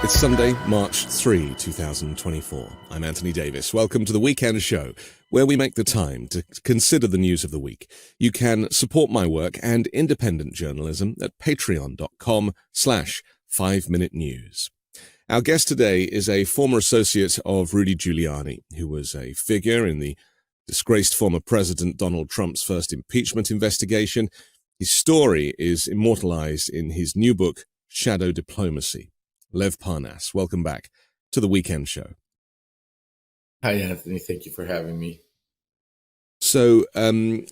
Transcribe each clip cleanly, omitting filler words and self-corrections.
It's Sunday, March 3, 2024. I'm Anthony Davis. Welcome to the Weekend Show, where we make the time to consider the news of the week. You can support my work and independent journalism at patreon.com/5Minute News. Our guest today is a former associate of Rudy Giuliani, who was a figure in the disgraced former President Donald Trump's first impeachment investigation. His story is immortalized in his new book, Shadow Diplomacy. Lev Parnas, welcome back to the Weekend Show. Hi, Anthony. Thank you for having me. So, when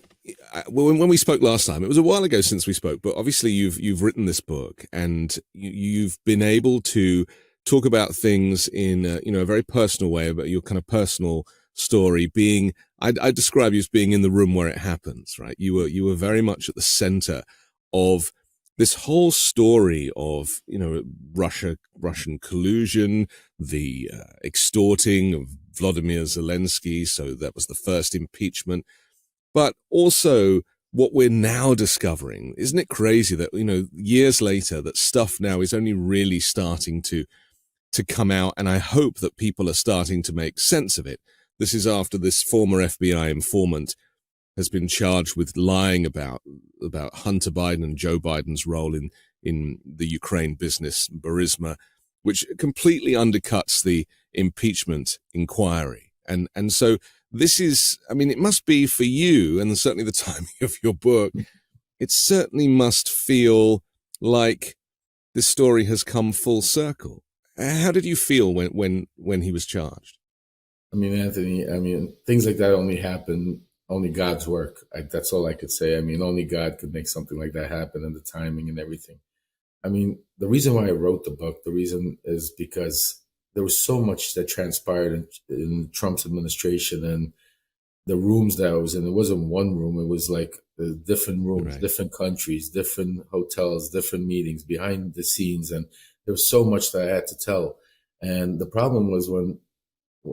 we spoke last time, it was a while ago since we spoke, but obviously you've written this book and you've been able to talk about things in a very personal way, about your kind of personal story being, I describe you as being in the room where it happens, right? You were very much at the center of this whole story of, Russian collusion, the extorting of Vladimir Zelensky. So that was the first impeachment. But also what we're now discovering, isn't it crazy that, years later, that stuff now is only really starting to come out. And I hope that people are starting to make sense of it. This is after this former FBI informant has been charged with lying about Hunter Biden and Joe Biden's role in the Ukraine business Burisma, which completely undercuts the impeachment inquiry. And so this is, it must be for you, and certainly the timing of your book, it certainly must feel like this story has come full circle. How did you feel when he was charged? Anthony, things like that only happen. Only God's work. That's all I could say. Only God could make something like that happen, and the timing and everything. The reason why I wrote the book, the reason is because there was so much that transpired in Trump's administration and the rooms that I was in. It wasn't one room. It was like different rooms, right. Different countries, different hotels, different meetings, behind the scenes. And there was so much that I had to tell. And the problem was when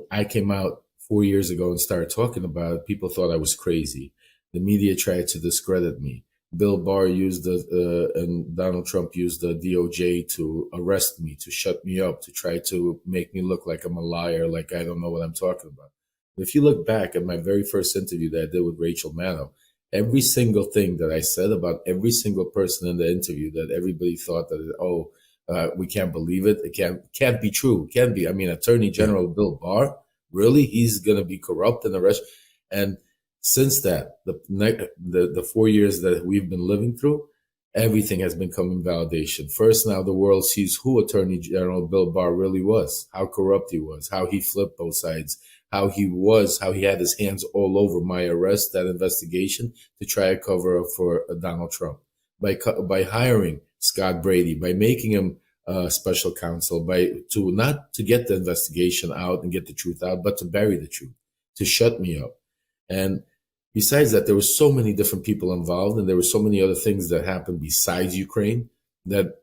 I came out 4 years ago and started talking about it, people thought I was crazy. The media tried to discredit me. Bill Barr used and Donald Trump used the DOJ to arrest me, to shut me up, to try to make me look like I'm a liar, like I don't know what I'm talking about. If you look back at my very first interview that I did with Rachel Maddow, every single thing that I said about every single person in the interview that everybody thought that, we can't believe it. It can't be true. It can't be. Attorney General Bill Barr, really? He's going to be corrupt and arrested? And since that, the 4 years that we've been living through, everything has been coming validation. First, now the world sees who Attorney General Bill Barr really was, how corrupt he was, how he flipped both sides, how he had his hands all over my arrest, that investigation, to try to cover up for Donald Trump. By hiring Scott Brady, by making him special counsel, not to get the investigation out and get the truth out, but to bury the truth, to shut me up. And besides that, there were so many different people involved, and there were so many other things that happened besides Ukraine that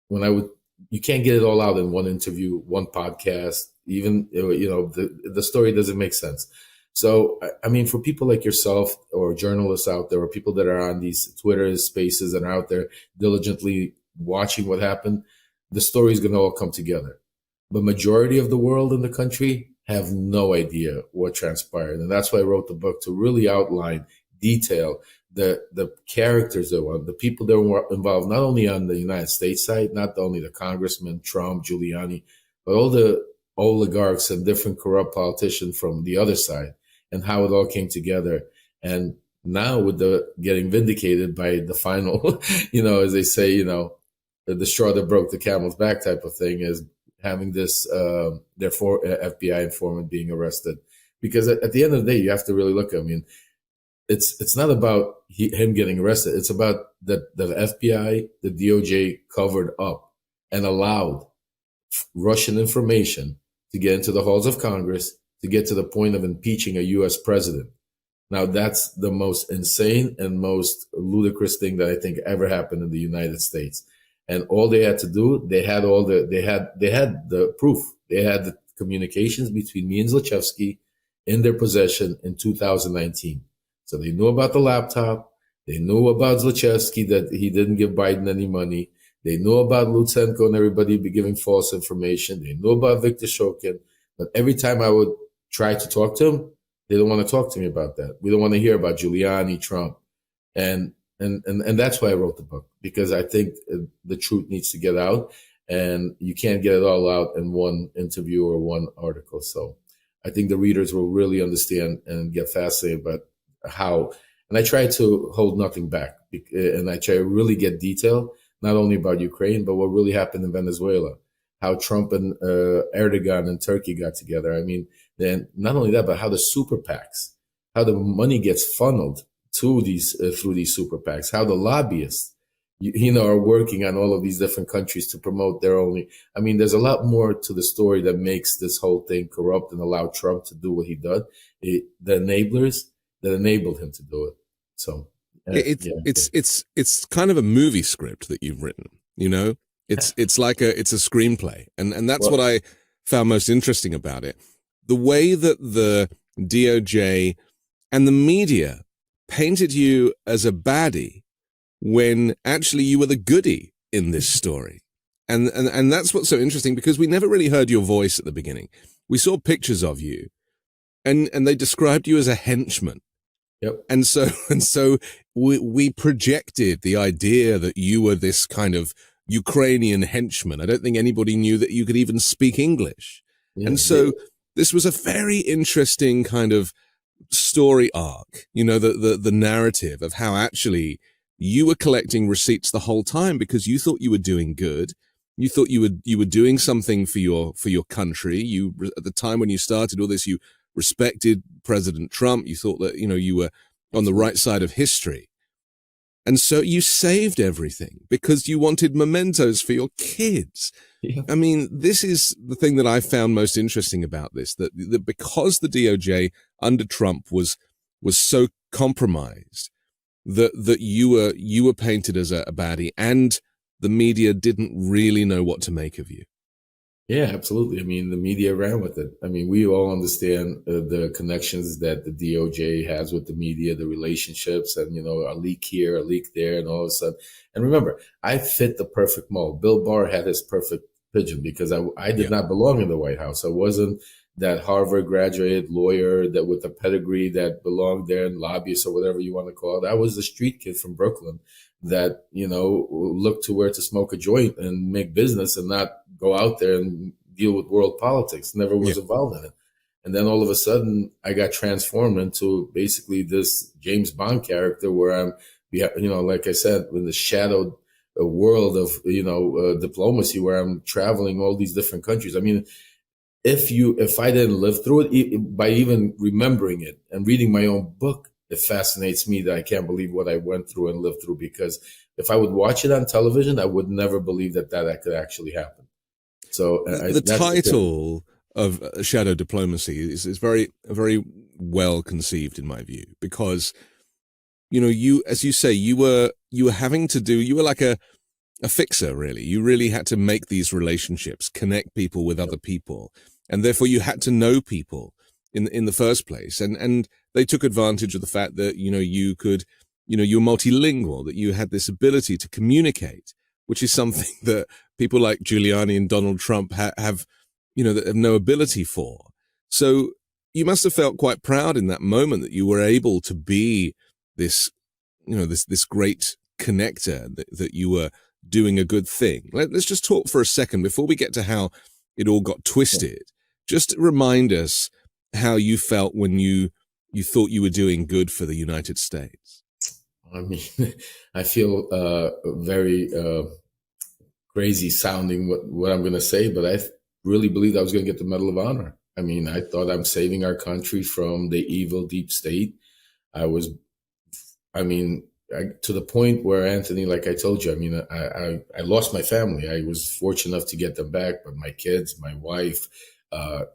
you can't get it all out in one interview, one podcast, even, the story doesn't make sense. So, for people like yourself or journalists out there, or people that are on these Twitter spaces and are out there diligently watching what happened, the story is going to all come together. The majority of the world in the country have no idea what transpired. And that's why I wrote the book, to really outline, detail the characters that were, the people that were involved, not only on the United States side, not only the congressman, Trump, Giuliani, but all the oligarchs and different corrupt politicians from the other side, and how it all came together. And now with the getting vindicated by the final, as they say, the straw that broke the camel's back type of thing, is having this FBI informant being arrested. Because at the end of the day, you have to really look. It's not about him getting arrested. It's about the FBI, the DOJ covered up and allowed Russian information to get into the halls of Congress, to get to the point of impeaching a U.S. president. Now, that's the most insane and most ludicrous thing that I think ever happened in the United States. And all they had to do, they had the proof. They had the communications between me and Zlochevsky in their possession in 2019. So they knew about the laptop. They knew about Zlochevsky, that he didn't give Biden any money. They know about Lutsenko and everybody be giving false information. They know about Viktor Shokin. But every time I would try to talk to them, they don't want to talk to me about that. We don't want to hear about Giuliani, Trump. And that's why I wrote the book, because I think the truth needs to get out, and you can't get it all out in one interview or one article. So I think the readers will really understand and get fascinated about how, and I try to hold nothing back, and I try to really get detail, not only about Ukraine, but what really happened in Venezuela, how Trump and Erdogan and Turkey got together. I mean, then not only that, but how the super PACs, how the money gets funneled to these through these super PACs, how the lobbyists, are working on all of these different countries to promote their only. I mean, there's a lot more to the story that makes this whole thing corrupt and allow Trump to do what he did. The enablers that enabled him to do it. So it's kind of a movie script that you've written. It's like it's a screenplay, and that's what I found most interesting about it. The way that the DOJ and the media painted you as a baddie when actually you were the goodie in this story. And that's what's so interesting, because we never really heard your voice at the beginning. We saw pictures of you and they described you as a henchman. Yep. And so we projected the idea that you were this kind of Ukrainian henchman. I don't think anybody knew that you could even speak English. Yeah, and so this was a very interesting kind of story arc, the narrative of how actually you were collecting receipts the whole time because you thought you were doing good. You thought you were doing something for your country. You, at the time when you started all this, you respected President Trump. You thought that, you were on the right side of history. And so you saved everything because you wanted mementos for your kids. Yeah. I mean, this is the thing that I found most interesting about this, that because the DOJ under Trump was so compromised, that you were painted as a baddie, and the media didn't really know what to make of you. Yeah, absolutely. I mean, the media ran with it. I mean, we all understand the connections that the DOJ has with the media, the relationships, and, a leak here, a leak there, and all of a sudden. And remember, I fit the perfect mold. Bill Barr had his perfect pigeon because I did not belong in the White House. I wasn't that Harvard graduated lawyer that with a pedigree that belonged there, and lobbyist or whatever you want to call it. I was the street kid from Brooklyn that, looked to where to smoke a joint and make business and not go out there and deal with world politics. Never was involved in it. And then all of a sudden I got transformed into basically this James Bond character where I'm, like I said, in the shadowed world of, diplomacy, where I'm traveling all these different countries. I mean, if I didn't live through it, by even remembering it and reading my own book, it fascinates me that I can't believe what I went through and lived through, because if I would watch it on television, I would never believe that could actually happen. So the title of Shadow Diplomacy is very, very well conceived in my view, because, you, as you say, you were like a fixer, really. You really had to make these relationships, connect people with other people, and therefore you had to know people in the first place. And they took advantage of the fact that, you could, you were multilingual, that you had this ability to communicate, which is something that people like Giuliani and Donald Trump have no ability for. So you must have felt quite proud in that moment that you were able to be this, this great connector, that you were doing a good thing. Let's just talk for a second before we get to how it all got twisted. Just remind us how you felt when you thought you were doing good for the United States. I mean, I feel very crazy sounding what I'm going to say, but I really believed I was going to get the Medal of Honor. I mean, I thought I'm saving our country from the evil deep state. To the point where, Anthony, like I told you, I mean, I lost my family. I was fortunate enough to get them back, but my kids, my wife,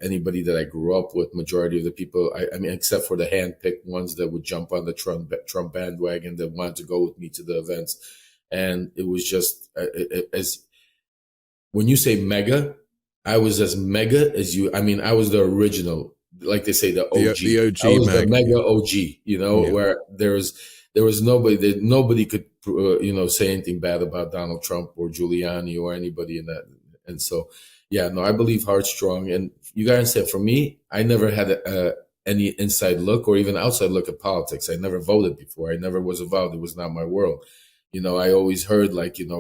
anybody that I grew up with, majority of the people, I mean, except for the hand-picked ones that would jump on the Trump bandwagon that wanted to go with me to the events. And it was just, as when you say mega, I was as mega as you. I mean, I was the original, like they say, the OG. The OG, I was the mega OG, where there's there was nobody could say anything bad about Donald Trump or Giuliani or anybody in that. And so, yeah, no, I believe hard, strong. And you got to understand, for me, I never had any inside look or even outside look at politics. I never voted before. I never was involved. It was not my world. I always heard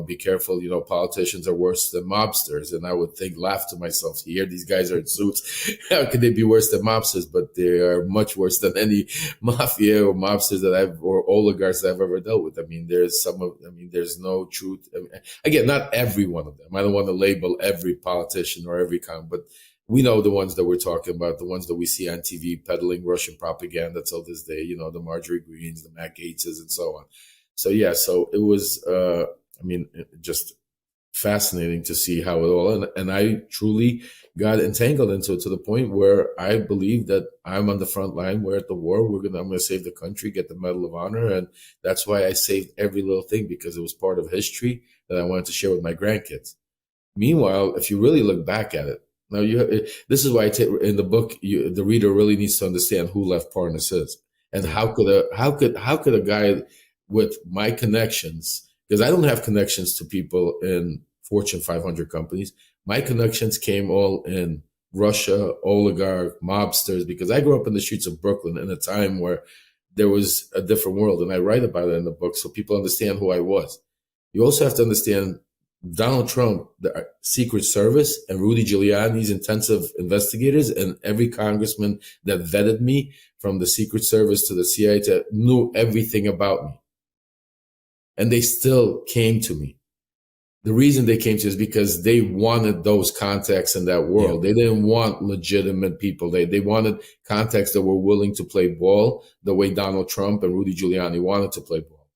be careful, politicians are worse than mobsters. And I would laugh to myself, here these guys are in suits. How could they be worse than mobsters? But they are much worse than any mafia or mobsters or oligarchs that I've ever dealt with. There's no truth. Again, not every one of them. I don't want to label every politician or every but we know the ones that we're talking about, the ones that we see on TV peddling Russian propaganda till this day, the Marjorie Greens, the Matt Gaetzes, and so on. So, yeah, so it was, just fascinating to see how it all, and I truly got entangled into it to the point where I believe that I'm on the front line. We're at the war. I'm going to save the country, get the Medal of Honor. And that's why I saved every little thing, because it was part of history that I wanted to share with my grandkids. Meanwhile, if you really look back at it, now this is why in the book, the reader really needs to understand who Lev Parnas is, and how could a guy with my connections, because I don't have connections to people in Fortune 500 companies. My connections came all in Russia, oligarch, mobsters, because I grew up in the streets of Brooklyn in a time where there was a different world. And I write about it in the book so people understand who I was. You also have to understand Donald Trump, the Secret Service, and Rudy Giuliani's intensive investigators, and every congressman that vetted me from the Secret Service to the CIA knew everything about me. And they still came to me. The reason they came to me is because they wanted those contacts in that world. Yeah. They didn't want legitimate people. They wanted contacts that were willing to play ball the way Donald Trump and Rudy Giuliani wanted to play ball.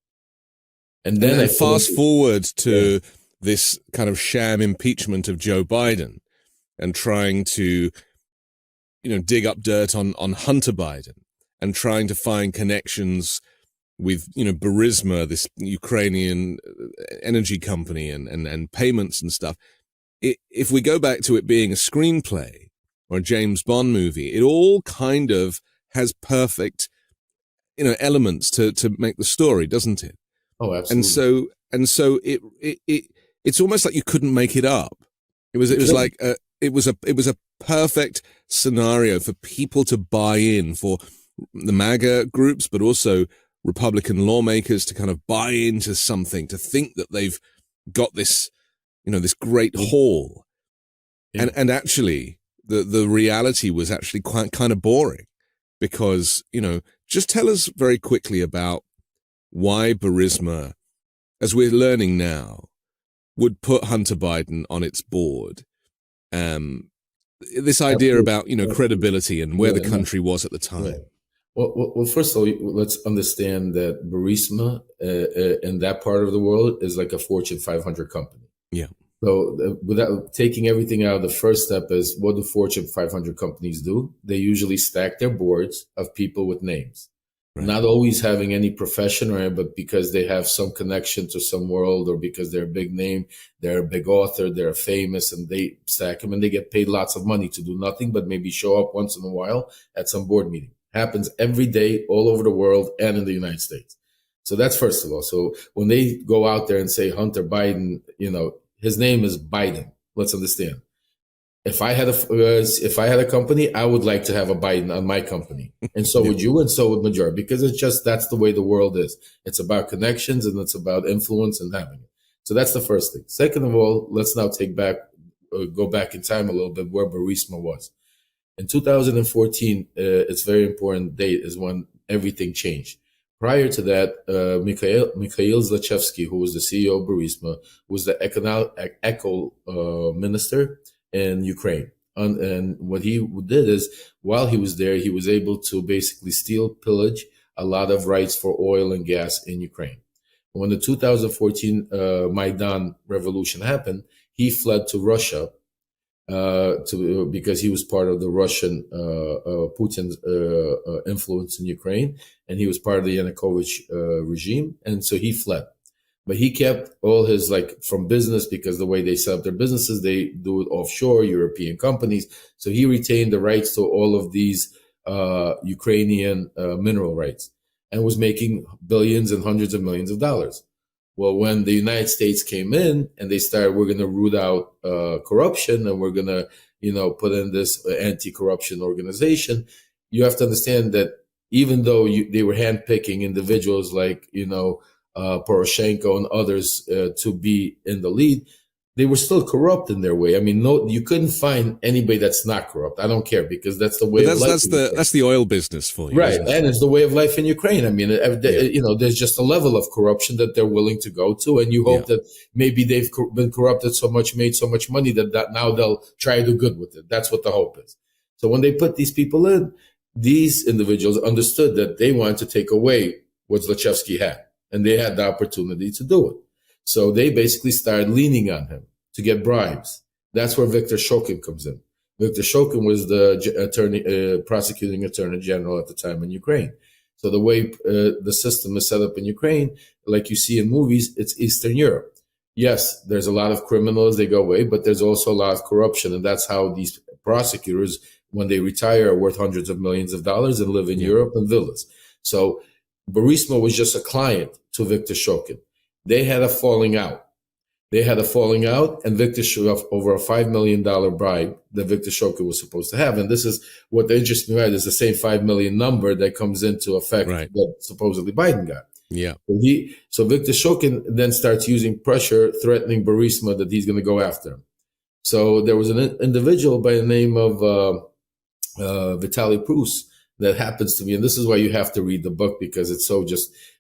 And then fast forward to this kind of sham impeachment of Joe Biden and trying to, dig up dirt on Hunter Biden and trying to find connections with, Burisma, this Ukrainian energy company and payments and stuff. If we go back to it being a screenplay or a James Bond movie, it all kind of has perfect, elements to make the story, doesn't it? Oh, absolutely. And so it's almost like you couldn't make it up. It was a perfect scenario for people to buy in, for the MAGA groups, but also Republican lawmakers to kind of buy into something, to think that they've got this, this great haul. Yeah. And actually the reality was actually quite kind of boring, because, just tell us very quickly about why Burisma, as we're learning now, would put Hunter Biden on its board. This idea about, credibility and where the country was at the time. Yeah. Well, first of all, let's understand that Burisma in that part of the world is like a Fortune 500 company. Yeah. So without taking everything out, the first step is, what do Fortune 500 companies do? They usually stack their boards of people with names. Right. Not always having any profession, but because they have some connection to some world, or because they're a big name, they're a big author, they're famous, and they stack them, and they get paid lots of money to do nothing but maybe show up once in a while at some board meeting. Happens every day all over the world and in the United States. So that's first of all. So when they go out there and say Hunter Biden, his name is Biden. Let's understand. If I had a company, I would like to have a Biden on my company, and so would you, and so would majority, because that's the way the world is. It's about connections, and it's about influence and having it. So that's the first thing. Second of all, let's now go back in time a little bit where Burisma was. In 2014, it's very important date is when everything changed. Prior to that, Mikhail Zlochevsky, who was the CEO of Burisma, was the eco minister in Ukraine. And what he did is, while he was there, he was able to basically pillage a lot of rights for oil and gas in Ukraine. When the 2014 Maidan revolution happened, he fled to Russia because he was part of the Russian Putin's influence in Ukraine, and he was part of the Yanukovych regime, and so he fled. But he kept all his, from business, because the way they set up their businesses, they do it offshore, European companies. So he retained the rights to all of these Ukrainian mineral rights. and was making billions and hundreds of millions of dollars. Well, when the United States came in and they started, we're going to root out corruption, and we're going to, put in this anti-corruption organization. You have to understand that even though they were handpicking individuals like, Poroshenko and others to be in the lead, they were still corrupt in their way. I mean, no, you couldn't find anybody that's not corrupt. I don't care, because that's the way of life. That's the oil business for you, right? And it's the way of life in Ukraine. I mean, there's just a level of corruption that they're willing to go to, and you hope that maybe they've been corrupted so much, made so much money that now they'll try to do good with it. That's what the hope is. So when they put these people in, these individuals understood that they wanted to take away what Zlochevsky had, and they had the opportunity to do it. So they basically started leaning on him to get bribes. That's where Viktor Shokin comes in. Viktor Shokin was the prosecuting attorney general at the time in Ukraine. So the way the system is set up in Ukraine, like you see in movies, it's Eastern Europe. Yes, there's a lot of criminals, they go away, but there's also a lot of corruption. And that's how these prosecutors, when they retire, are worth hundreds of millions of dollars and live in Europe in villas. So Burisma was just a client to Viktor Shokin. They had a falling out. And Viktor Shokin, over a $5 million bribe that Viktor Shokin was supposed to have. And this is what the interesting right is the same 5 million number that comes into effect that supposedly Biden got. Yeah. So Viktor Shokin then starts using pressure, threatening Burisma that he's going to go after him. So there was an individual by the name of Vitaly Prus that happens to me, and this is why you have to read the book, because it's so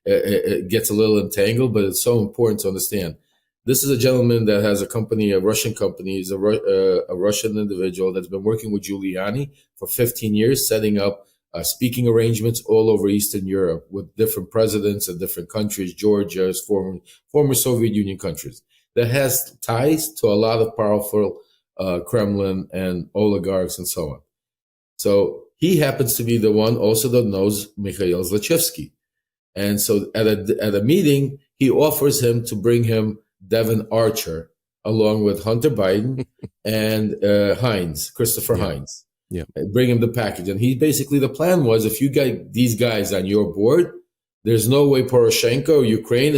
it gets a little entangled, but it's so important to understand. This is a gentleman that has a company, a Russian company. He's a Russian individual that's been working with Giuliani for 15 years, setting up speaking arrangements all over Eastern Europe with different presidents and different countries, Georgia, former Soviet Union countries, that has ties to a lot of powerful Kremlin and oligarchs and so on. So he happens to be the one also that knows Mikhail Zlochevsky. And so at a meeting, he offers him to bring him Devin Archer, along with Hunter Biden and Christopher Heinz. Yeah. Bring him the package. And the plan was, if you get these guys on your board, there's no way Poroshenko, Ukraine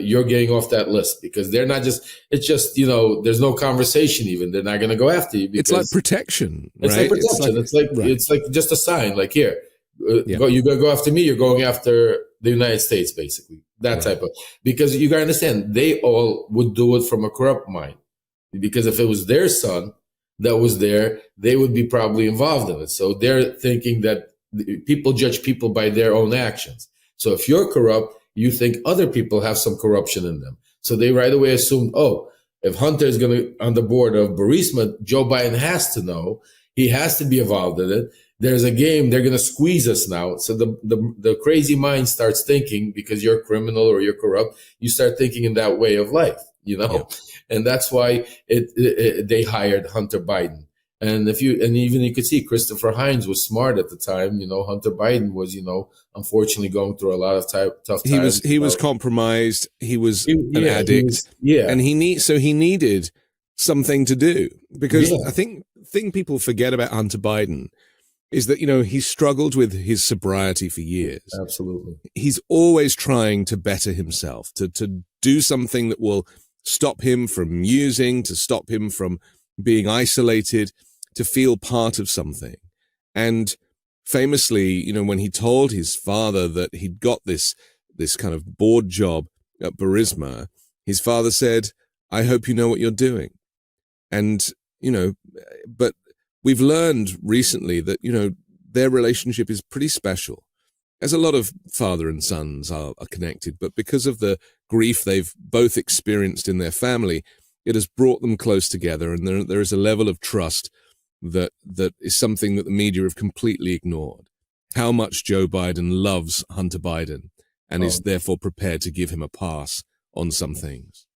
you're getting off that list, because they're not there's no conversation even. They're not going to go after you. It's like protection. It's like protection. It's like just a sign, like, here, you're going to go after me, you're going after the United States, basically. That type of, because you got to understand, they all would do it from a corrupt mind. Because if it was their son that was there, they would be probably involved in it. So they're thinking that people judge people by their own actions. So if you're corrupt, you think other people have some corruption in them. So they right away assumed, if Hunter is on the board of Burisma, Joe Biden has to know. He has to be involved in it. There's a game. They're going to squeeze us now. So the crazy mind starts thinking, because you're a criminal or you're corrupt, you start thinking in that way of life, and that's why they hired Hunter Biden. And even you could see Christopher Heinz was smart at the time. Hunter Biden was, unfortunately going through a lot of tough times. He was compromised. He was an addict. And he needed something to do, because I think the thing people forget about Hunter Biden is that, he struggled with his sobriety for years. Absolutely. He's always trying to better himself, to do something that will stop him from using, to stop him from being isolated, to feel part of something. And famously, when he told his father that he'd got this kind of board job at Burisma, his father said, "I hope you know what you're doing." And, but we've learned recently that, their relationship is pretty special, as a lot of father and sons are connected. But because of the grief they've both experienced in their family, it has brought them close together. And there is a level of trust that is something that the media have completely ignored. How much Joe Biden loves Hunter Biden and is therefore prepared to give him a pass on some things.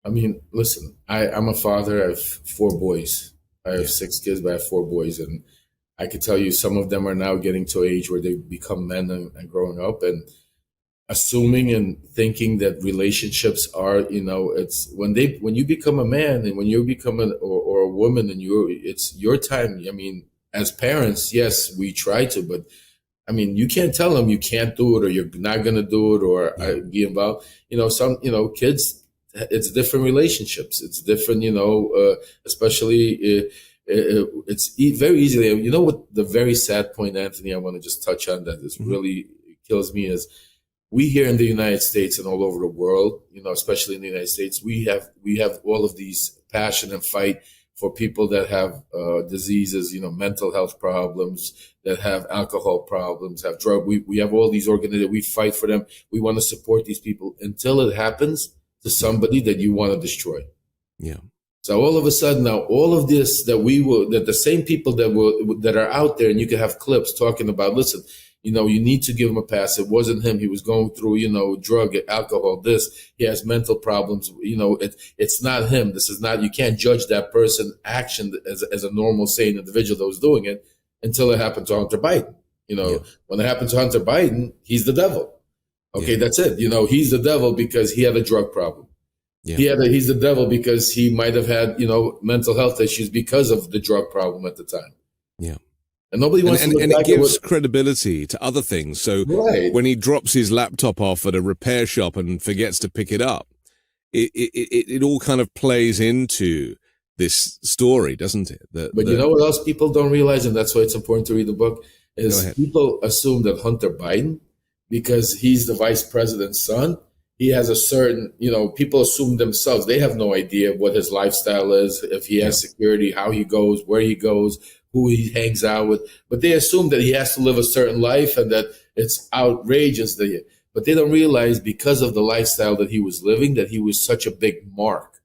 I mean, listen, I'm a father. I have 4 boys. I have 6 kids, but I have 4 boys. And I can tell you some of them are now getting to an age where they become men and growing up, and assuming and thinking that relationships are, it's when you become a man and when you become or a woman, and it's your time. I mean, as parents, yes, we try to, but I mean, you can't tell them you can't do it or you're not going to do it or be involved. Some kids, it's different relationships. It's different, especially it's very easily. You know what the very sad point, Anthony, I want to just touch on that is really kills me is we here in the United States and all over the world, especially in the United States, we have all of these passion and fight for people that have diseases, mental health problems, that have alcohol problems, have drug. We have all these organizations. We fight for them. We want to support these people until it happens to somebody that you want to destroy. Yeah. So all of a sudden now, all of this that the same people that are out there, and you can have clips talking about, listen, you need to give him a pass. It wasn't him. He was going through, drug, alcohol, this. He has mental problems. It's not him. This is not, you can't judge that person's action as a normal, sane individual that was doing it until it happened to Hunter Biden. When it happened to Hunter Biden, he's the devil. Okay, that's it. He's the devil because he had a drug problem. Yeah. He's the devil because he might have had, mental health issues because of the drug problem at the time. Yeah. And nobody wants to look and back it gives credibility to other things. So right. When he drops his laptop off at a repair shop and forgets to pick it up, it all kind of plays into this story, doesn't it? But you know what else people don't realize, and that's why it's important to read the book, is people assume that Hunter Biden, because he's the vice president's son, he has a certain, people assume themselves. They have no idea what his lifestyle is, if he has security, how he goes, where he goes, who he hangs out with. But they assume that he has to live a certain life and that it's outrageous. But they don't realize because of the lifestyle that he was living, that he was such a big mark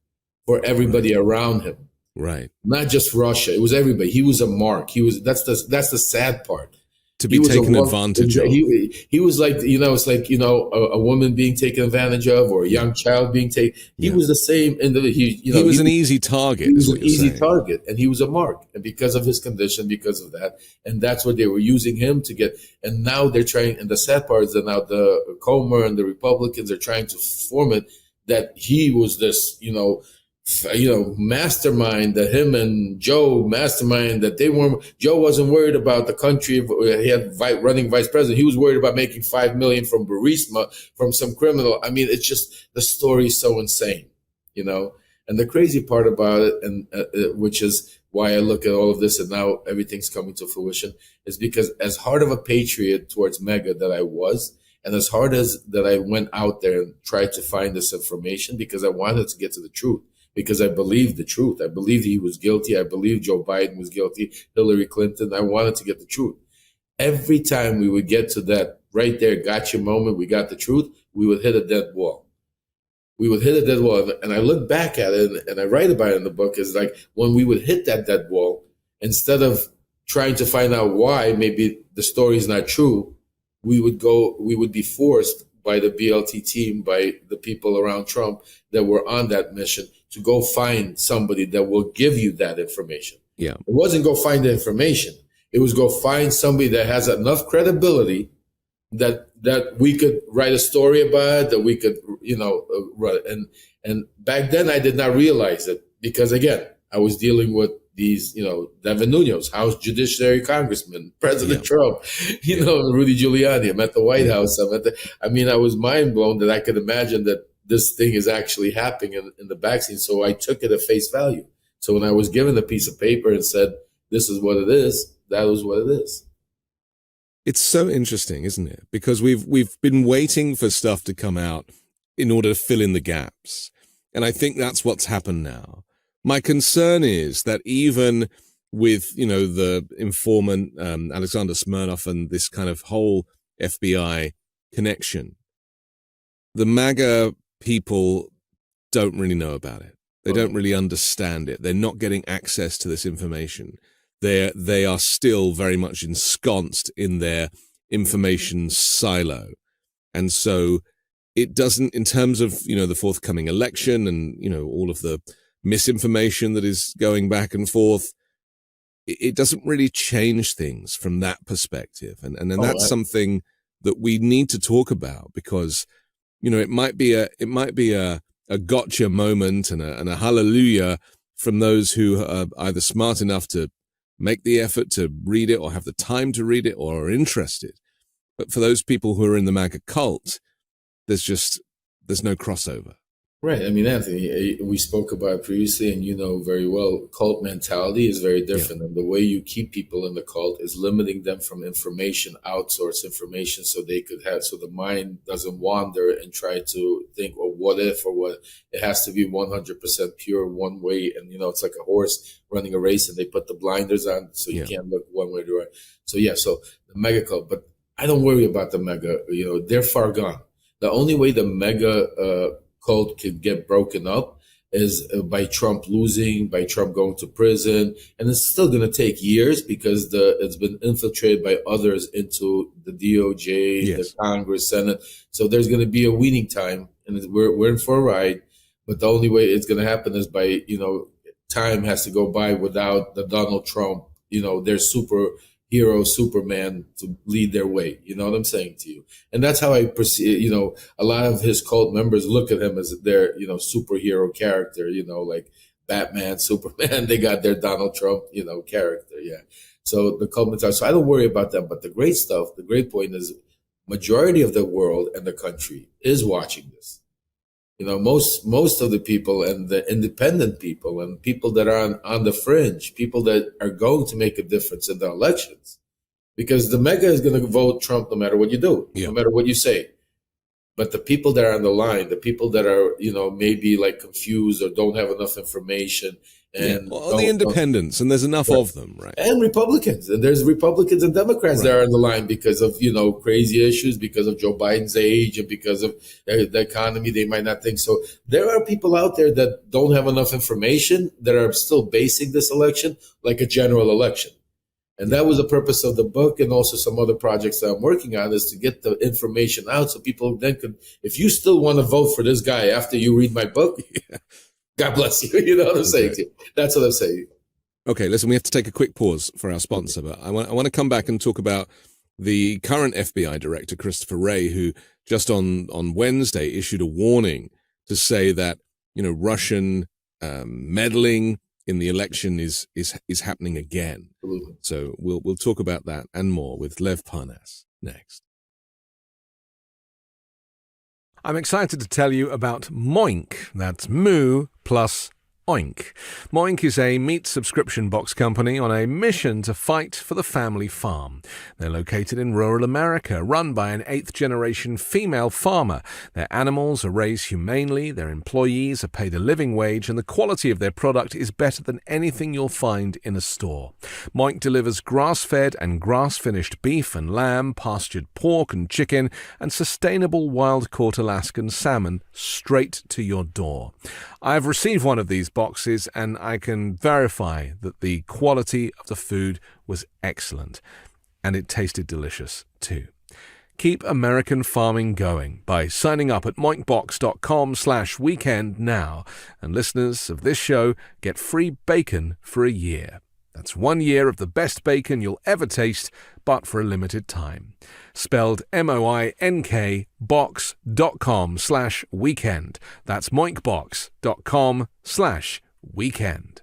for everybody around him. Right. Not just Russia. It was everybody. He was a mark. That's the sad part. To be taken advantage of. He was like, it's like, a woman being taken advantage of or a young child being taken. He was the same individual. He was an easy target. He was an easy target, and he was a mark. And because of his condition, because of that, and that's what they were using him to get. And now they're trying, and the sad part is that now the Comer and the Republicans are trying to form it that he was this, mastermind, that him and Joe mastermind, that Joe wasn't worried about the country. He had running vice president. He was worried about making $5 million from Burisma, from some criminal. I mean, it's just, the story is so insane, and the crazy part about it, and which is why I look at all of this and now everything's coming to fruition, is because as hard of a patriot towards MAGA that I was, and as hard as that I went out there and tried to find this information because I wanted to get to the truth. Because I believed the truth. I believed he was guilty. I believed Joe Biden was guilty, Hillary Clinton. I wanted to get the truth. Every time we would get to that right there, gotcha moment, we got the truth, we would hit a dead wall. And I look back at it and I write about it in the book, is like when we would hit that dead wall, instead of trying to find out why maybe the story is not true, we would be forced by the BLT team, by the people around Trump that were on that mission, to go find somebody that will give you that information. Yeah. It wasn't go find the information. It was go find somebody that has enough credibility that we could write a story about, that we could, run. And back then I did not realize it because, again, I was dealing with these, Devin Nunes, House Judiciary Congressman, President Trump, Rudy Giuliani. I'm at the White House. I was mind blown that I could imagine that this thing is actually happening in the backseat. So I took it at face value. So when I was given a piece of paper and said, this is what it is, that was what it is. It's so interesting, isn't it? Because we've been waiting for stuff to come out in order to fill in the gaps. And I think that's what's happened now. My concern is that even with, the informant, Alexander Smirnov, and this kind of whole FBI connection, the MAGA people don't really know about it. They don't really understand it. They're not getting access to this information. They are still very much ensconced in their information silo. And so it doesn't, in terms of, the forthcoming election and, all of the misinformation that is going back and forth, it doesn't really change things from that perspective. And that's something that we need to talk about because, it might be a gotcha moment and a hallelujah from those who are either smart enough to make the effort to read it or have the time to read it or are interested. But for those people who are in the MAGA cult, there's no crossover. Right. I mean, Anthony, we spoke about previously, and you know very well, cult mentality is very different. Yeah. And the way you keep people in the cult is limiting them from information, outsource information, so the mind doesn't wander and try to think, well, what if, or what? It has to be 100% pure one way. And, you know, it's like a horse running a race and they put the blinders on so you can't look one way to right. So the mega cult, but I don't worry about the mega, they're far gone. The only way the mega, cult could get broken up is by Trump losing, by Trump going to prison. And it's still going to take years because it's been infiltrated by others into the DOJ, the Congress, Senate. So there's going to be a weaning time, and we're in for a ride. But the only way it's going to happen is by, time has to go by without the Donald Trump, their superhero, Superman to lead their way. You know what I'm saying to you? And that's how I perceive, a lot of his cult members look at him as their, superhero character, like Batman, Superman. They got their Donald Trump, character. Yeah. So the cult mentality. So I don't worry about that. But the great point is majority of the world and the country is watching this. Most of the people and the independent people and people that are on the fringe, people that are going to make a difference in the elections, because the mega is going to vote Trump no matter what you do, no matter what you say. But the people that are on the line, the people that are, maybe like confused or don't have enough information, and the independents, and there's enough of them, right? And Republicans, and there's Republicans and Democrats that are on the line because of crazy issues, because of Joe Biden's age, and because of the economy. They might not think so. There are people out there that don't have enough information that are still basing this election like a general election. And that was the purpose of the book, and also some other projects that I'm working on, is to get the information out so people then could, if you still want to vote for this guy after you read my book, God bless you. You know what I'm saying to you? That's what I'm saying. Okay, listen, we have to take a quick pause for our sponsor, but I want to come back and talk about the current FBI director, Christopher Wray, who just on Wednesday issued a warning to say that, Russian meddling in the election is happening again. Absolutely. So we'll talk about that and more with Lev Parnas next. I'm excited to tell you about Moink. That's moo plus oink. Moink is a meat subscription box company on a mission to fight for the family farm. They're located in rural America, run by an 8th-generation female farmer. Their animals are raised humanely, their employees are paid a living wage, and the quality of their product is better than anything you'll find in a store. Moink delivers grass-fed and grass-finished beef and lamb, pastured pork and chicken, and sustainable wild-caught Alaskan salmon straight to your door. I've received one of these boxes, and I can verify that the quality of the food was excellent, and it tasted delicious too. Keep American farming going by signing up at moinkbox.com/weekend now, and listeners of this show get free bacon for a year. That's 1 year of the best bacon you'll ever taste, but for a limited time. Spelled MOINK box.com/weekend. That's moinkbox.com/weekend.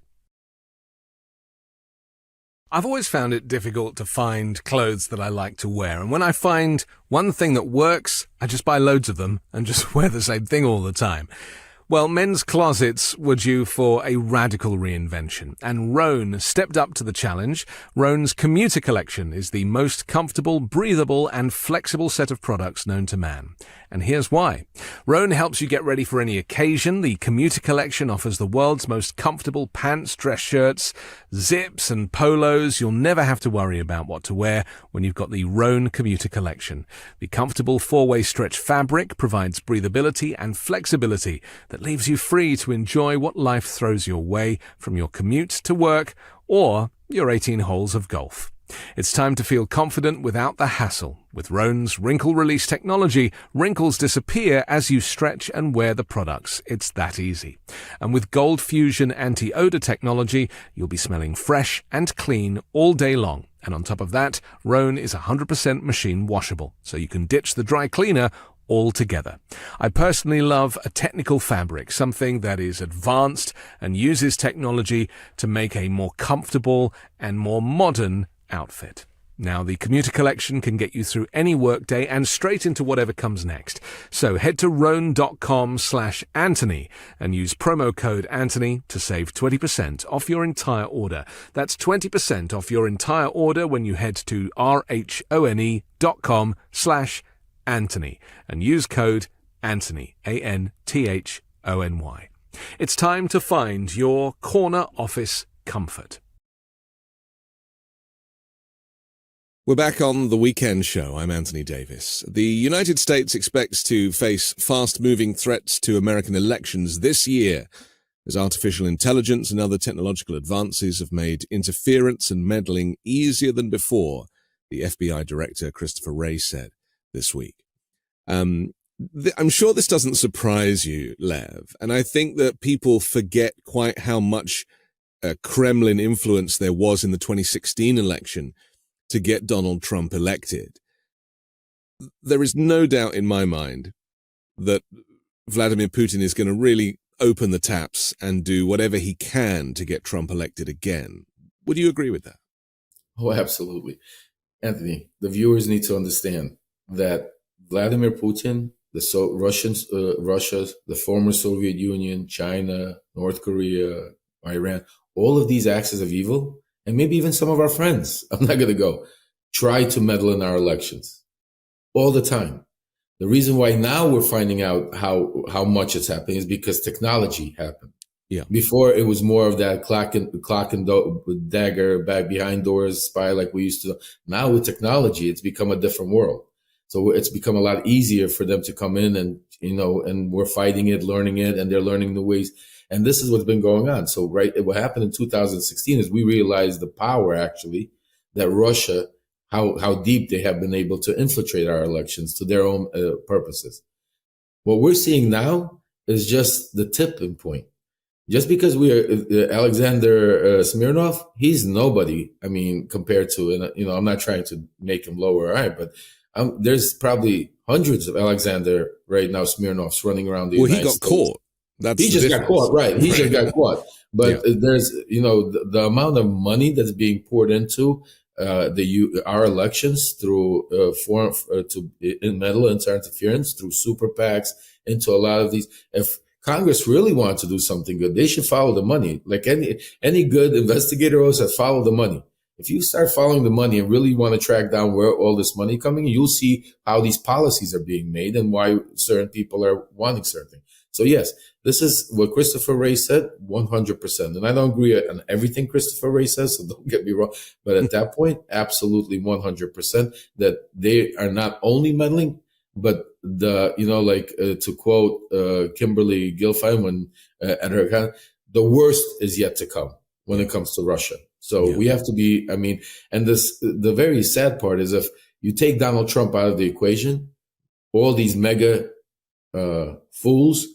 I've always found it difficult to find clothes that I like to wear, and when I find one thing that works, I just buy loads of them and just wear the same thing all the time. Well, men's closets were due for a radical reinvention, and Rhone stepped up to the challenge. Rhone's commuter collection is the most comfortable, breathable, and flexible set of products known to man. And here's why. Rhone helps you get ready for any occasion. The commuter collection offers the world's most comfortable pants, dress shirts, zips, and polos. You'll never have to worry about what to wear when you've got the Rhone commuter collection. The comfortable 4-way stretch fabric provides breathability and flexibility that leaves you free to enjoy what life throws your way, from your commute to work or your 18 holes of golf. It's time to feel confident without the hassle. With Rhone's wrinkle release technology, wrinkles disappear as you stretch and wear the products. It's that easy. And with Gold Fusion anti-odor technology, you'll be smelling fresh and clean all day long. And on top of that, Rhone is 100% machine washable, so you can ditch the dry cleaner altogether. I personally love a technical fabric, something that is advanced and uses technology to make a more comfortable and more modern outfit. Now, the commuter collection can get you through any workday and straight into whatever comes next. So head to roan.com/Anthony and use promo code Anthony to save 20% off your entire order. That's 20% off your entire order when you head to RHONE.com/Anthony and use code Anthony, ANTHONY. It's time to find your corner office comfort. We're back on the weekend show. I'm Anthony Davis. The United States expects to face fast-moving threats to American elections this year as artificial intelligence and other technological advances have made interference and meddling easier than before, the FBI Director Christopher Wray said this week. I'm sure this doesn't surprise you, Lev, and I think that people forget quite how much Kremlin influence there was in the 2016 election to get Donald Trump elected. There is no doubt in my mind that Vladimir Putin is going to really open the taps and do whatever he can to get Trump elected again. Would you agree with that? Oh, absolutely. Anthony, the viewers need to understand that Vladimir Putin, Russia, the former Soviet Union, China, North Korea, Iran, all of these axes of evil, and maybe even some of our friends, I'm not going to go, try to meddle in our elections all the time. The reason why now we're finding out how much it's happening is because technology happened. Yeah. Before it was more of that clock and dagger, back behind doors, spy like we used to. Now with technology, it's become a different world. So it's become a lot easier for them to come in and, and we're fighting it, learning it, and they're learning the ways. And this is what's been going on. So, what happened in 2016 is we realized the power, actually, that Russia, how deep they have been able to infiltrate our elections to their own purposes. What we're seeing now is just the tipping point. Just because we are Alexander Smirnov, he's nobody. I mean, compared to, and I'm not trying to make him lower, all right, but there's probably hundreds of Alexander right now Smirnovs running around the United States. He got caught. He just got caught, right? He just got caught. But there's, the amount of money that's being poured into our elections through meddle interference through super PACs into a lot of these. If Congress really wants to do something good, they should follow the money. Like any good investigator always says, follow the money. If you start following the money and really want to track down where all this money coming, you'll see how these policies are being made and why certain people are wanting certain things. So yes, this is what Christopher Wray said, 100%. And I don't agree on everything Christopher Wray says, so don't get me wrong. But at that point, absolutely 100% that they are not only meddling, but to quote Kimberly Guilfine at her account, the worst is yet to come when it comes to Russia. So we have to be, and the very sad part is if you take Donald Trump out of the equation, all these mega fools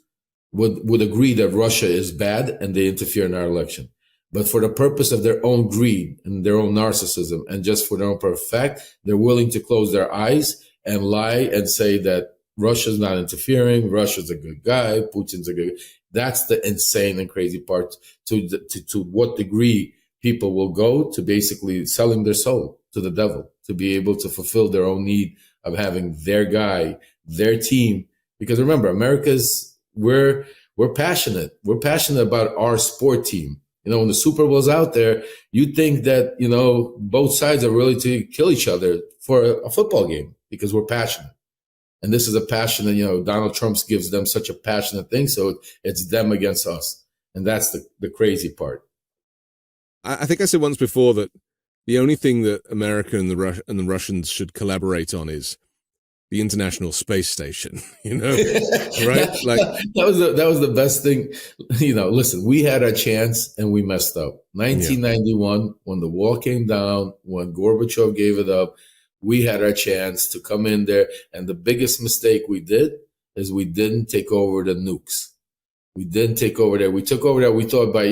would agree that Russia is bad and they interfere in our election. But for the purpose of their own greed and their own narcissism and just for their own perfect fact, they're willing to close their eyes and lie and say that Russia's not interfering, Russia's a good guy, Putin's a good guy. That's the insane and crazy part to what degree people will go to basically selling their soul to the devil to be able to fulfill their own need of having their guy, their team. Because remember, we're passionate. We're passionate about our sport team. When the Super Bowl's out there, you think that, both sides are ready to kill each other for a football game because we're passionate. And this is a passionate, Donald Trump gives them such a passionate thing. So it's them against us. And that's the crazy part. I think I said once before that the only thing that America and the Russians should collaborate on is the International Space Station, right? Like that was the best thing. Listen, we had a chance and we messed up. 1991, when the wall came down, when Gorbachev gave it up, we had our chance to come in there. And the biggest mistake we did is we didn't take over the nukes. We didn't take over there. We took over there. We thought by,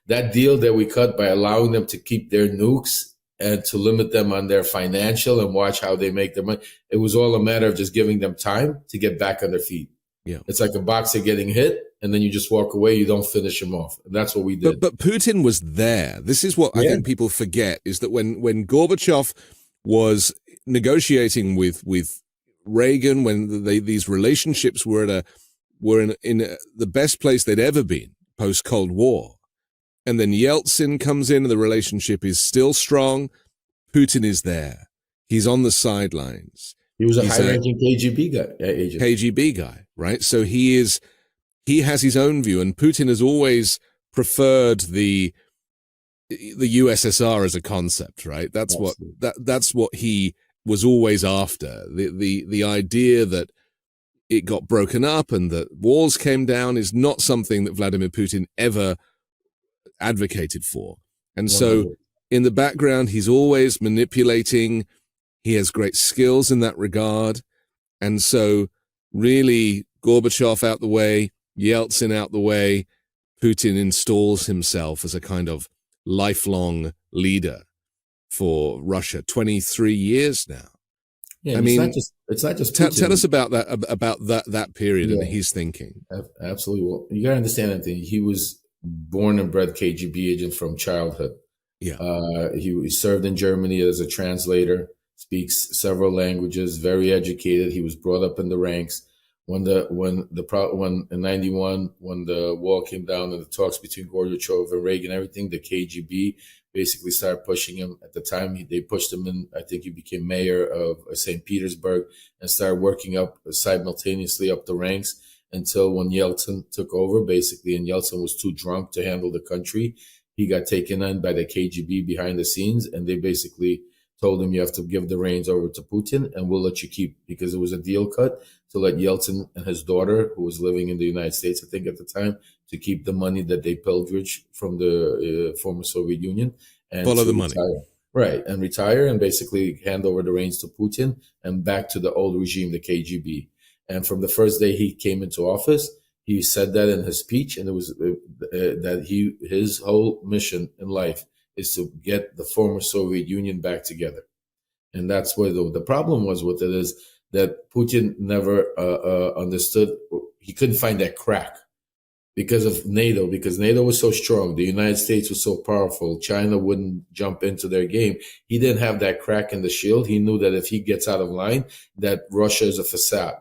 that deal that we cut by allowing them to keep their nukes and to limit them on their financial and watch how they make their money. It was all a matter of just giving them time to get back on their feet. Yeah. It's like a boxer getting hit and then you just walk away. You don't finish him off. That's what we did. But Putin was there. This is what I think people forget is that when Gorbachev was negotiating with Reagan when these relationships were in the best place they'd ever been post Cold War. And then Yeltsin comes in and the relationship is still strong. Putin is there. He's on the sidelines. He was a high-ranking KGB guy, agent. KGB guy, right? So he has his own view, and Putin has always preferred the USSR as a concept, right? That's what he was always after. The idea that it got broken up and that walls came down is not something that Vladimir Putin ever advocated for. And so in the background, he's always manipulating. He has great skills in that regard. And so really Gorbachev out the way, Yeltsin out the way, Putin installs himself as a kind of lifelong leader for Russia. 23 years now. Yeah, I mean, it's not just Putin. Tell us about that period and his thinking. Absolutely. Well, you got to understand that he was born and bred KGB agent from childhood. Yeah. He served in Germany as a translator, speaks several languages, very educated. He was brought up in the ranks. When in '91, when the wall came down and the talks between Gorbachev and Reagan, everything, the KGB basically started pushing him. At the time, they pushed him in. I think he became mayor of St. Petersburg and started working up simultaneously up the ranks until when Yeltsin took over, basically, and Yeltsin was too drunk to handle the country. He got taken in by the KGB behind the scenes, and they basically told him, you have to give the reins over to Putin and we'll let you keep, because it was a deal cut to let Yeltsin and his daughter, who was living in the United States, I think at the time, to keep the money that they pillaged from the former Soviet Union. And follow the money. Right, and retire and basically hand over the reins to Putin and back to the old regime, the KGB. And from the first day he came into office, he said that in his speech, and it was that his whole mission in life is to get the former Soviet Union back together. And that's where the problem was with it, is that Putin never understood. He couldn't find that crack because of NATO, because NATO was so strong. The United States was so powerful. China wouldn't jump into their game. He didn't have that crack in the shield. He knew that if he gets out of line, that Russia is a facade.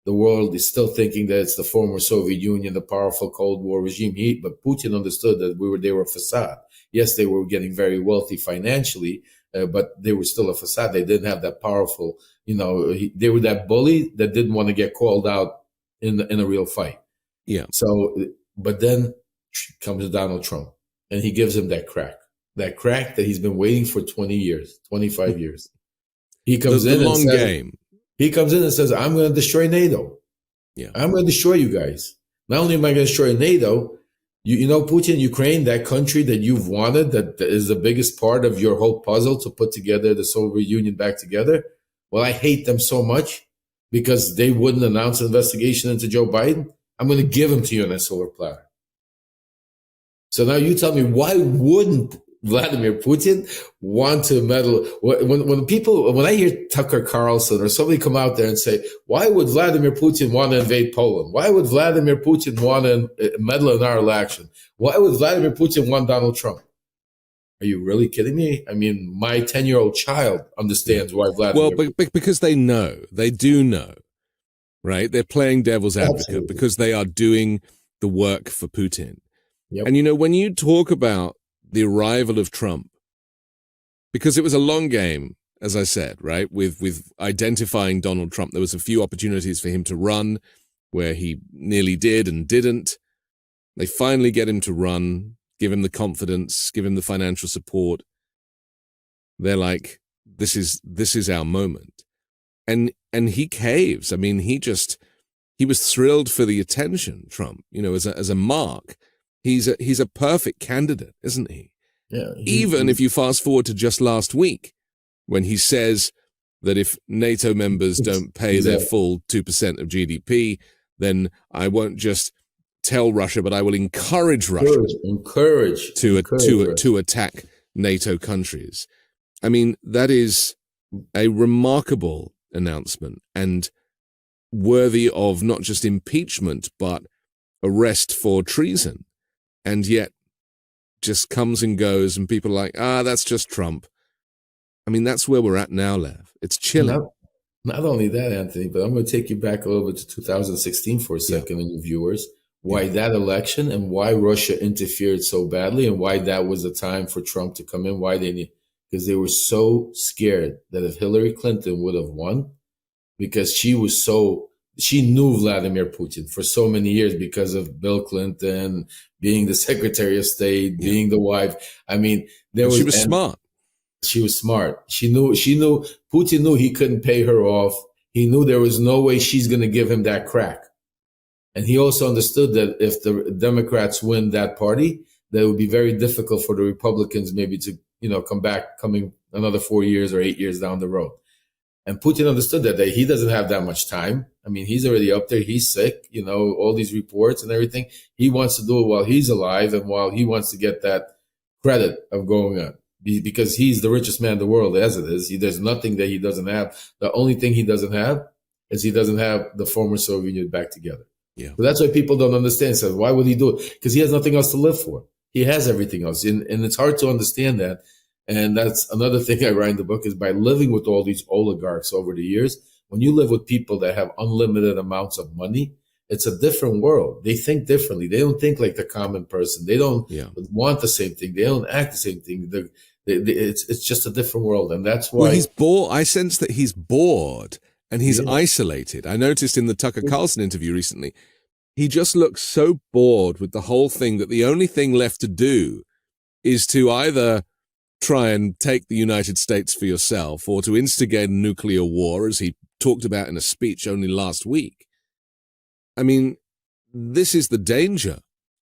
The world is still thinking that it's the former Soviet Union, the powerful Cold War regime. But Putin understood that they were a facade. Yes, they were getting very wealthy financially, but they were still a facade. They didn't have that powerful, they were that bully that didn't want to get called out in a real fight. Yeah. So, but then comes Donald Trump, and he gives him that crack that he's been waiting for 20 years, 25 years. He comes in long and says, game. He comes in and says, I'm going to destroy NATO. Yeah. I'm going to destroy you guys. Not only am I going to destroy NATO, you know, Putin, Ukraine, that country that you've wanted, that is the biggest part of your whole puzzle to put together the Soviet Union back together. Well, I hate them so much because they wouldn't announce an investigation into Joe Biden. I'm going to give them to you on a silver platter. So now you tell me, why wouldn't Vladimir Putin want to meddle? When I hear Tucker Carlson or somebody come out there and say, why would Vladimir Putin want to invade Poland? Why would Vladimir Putin want to meddle in our election? Why would Vladimir Putin want Donald Trump? Are you really kidding me? I mean, my 10-year-old child understands why Vladimir. Well, because they do know, right? They're playing devil's advocate. Absolutely. Because they are doing the work for Putin. Yep. And, when you talk about the arrival of Trump, because it was a long game, as I said, right, with identifying Donald Trump. There was a few opportunities for him to run where he nearly did and didn't. They finally get him to run, give him the confidence, give him the financial support. They're like, this is our moment. And he caves. I mean, he was thrilled for the attention, Trump, as a mark. He's a perfect candidate, isn't he? Yeah. Even if you fast forward to just last week, when he says that if NATO members don't pay their full 2% of GDP, then I won't just tell Russia, but I will encourage Russia to attack NATO countries. I mean, that is a remarkable announcement and worthy of not just impeachment, but arrest for treason. And yet just comes and goes and people are like, that's just Trump. I mean, that's where we're at now, Lev. It's chilling. Not only that, Anthony, but I'm going to take you back a little bit to 2016 for a second, and your viewers, why that election and why Russia interfered so badly and why that was the time for Trump to come in, because they were so scared that if Hillary Clinton would have won, because she knew Vladimir Putin for so many years because of Bill Clinton being the Secretary of State, being the wife. I mean, she was smart. She was smart. She knew Putin knew he couldn't pay her off. He knew there was no way she's going to give him that crack. And he also understood that if the Democrats win that party, that it would be very difficult for the Republicans maybe to, coming another 4 years or 8 years down the road. And Putin understood that he doesn't have that much time. I mean, he's already up there. He's sick, all these reports and everything. He wants to do it while he's alive and while he wants to get that credit of going on. Because he's the richest man in the world as it is. There's nothing that he doesn't have. The only thing he doesn't have is he doesn't have the former Soviet Union back together. Yeah. So that's why people don't understand. So why would he do it? Because he has nothing else to live for. He has everything else. And it's hard to understand that. And that's another thing I write in the book is by living with all these oligarchs over the years, when you live with people that have unlimited amounts of money, it's a different world. They think differently. They don't think like the common person. They don't want the same thing. They don't act the same thing. It's just a different world. And that's why he's bored. I sense that he's bored and he's isolated. I noticed in the Tucker Carlson interview recently, he just looks so bored with the whole thing that the only thing left to do is to either try and take the United States for yourself or to instigate a nuclear war, as he talked about in a speech only last week. I mean, this is the danger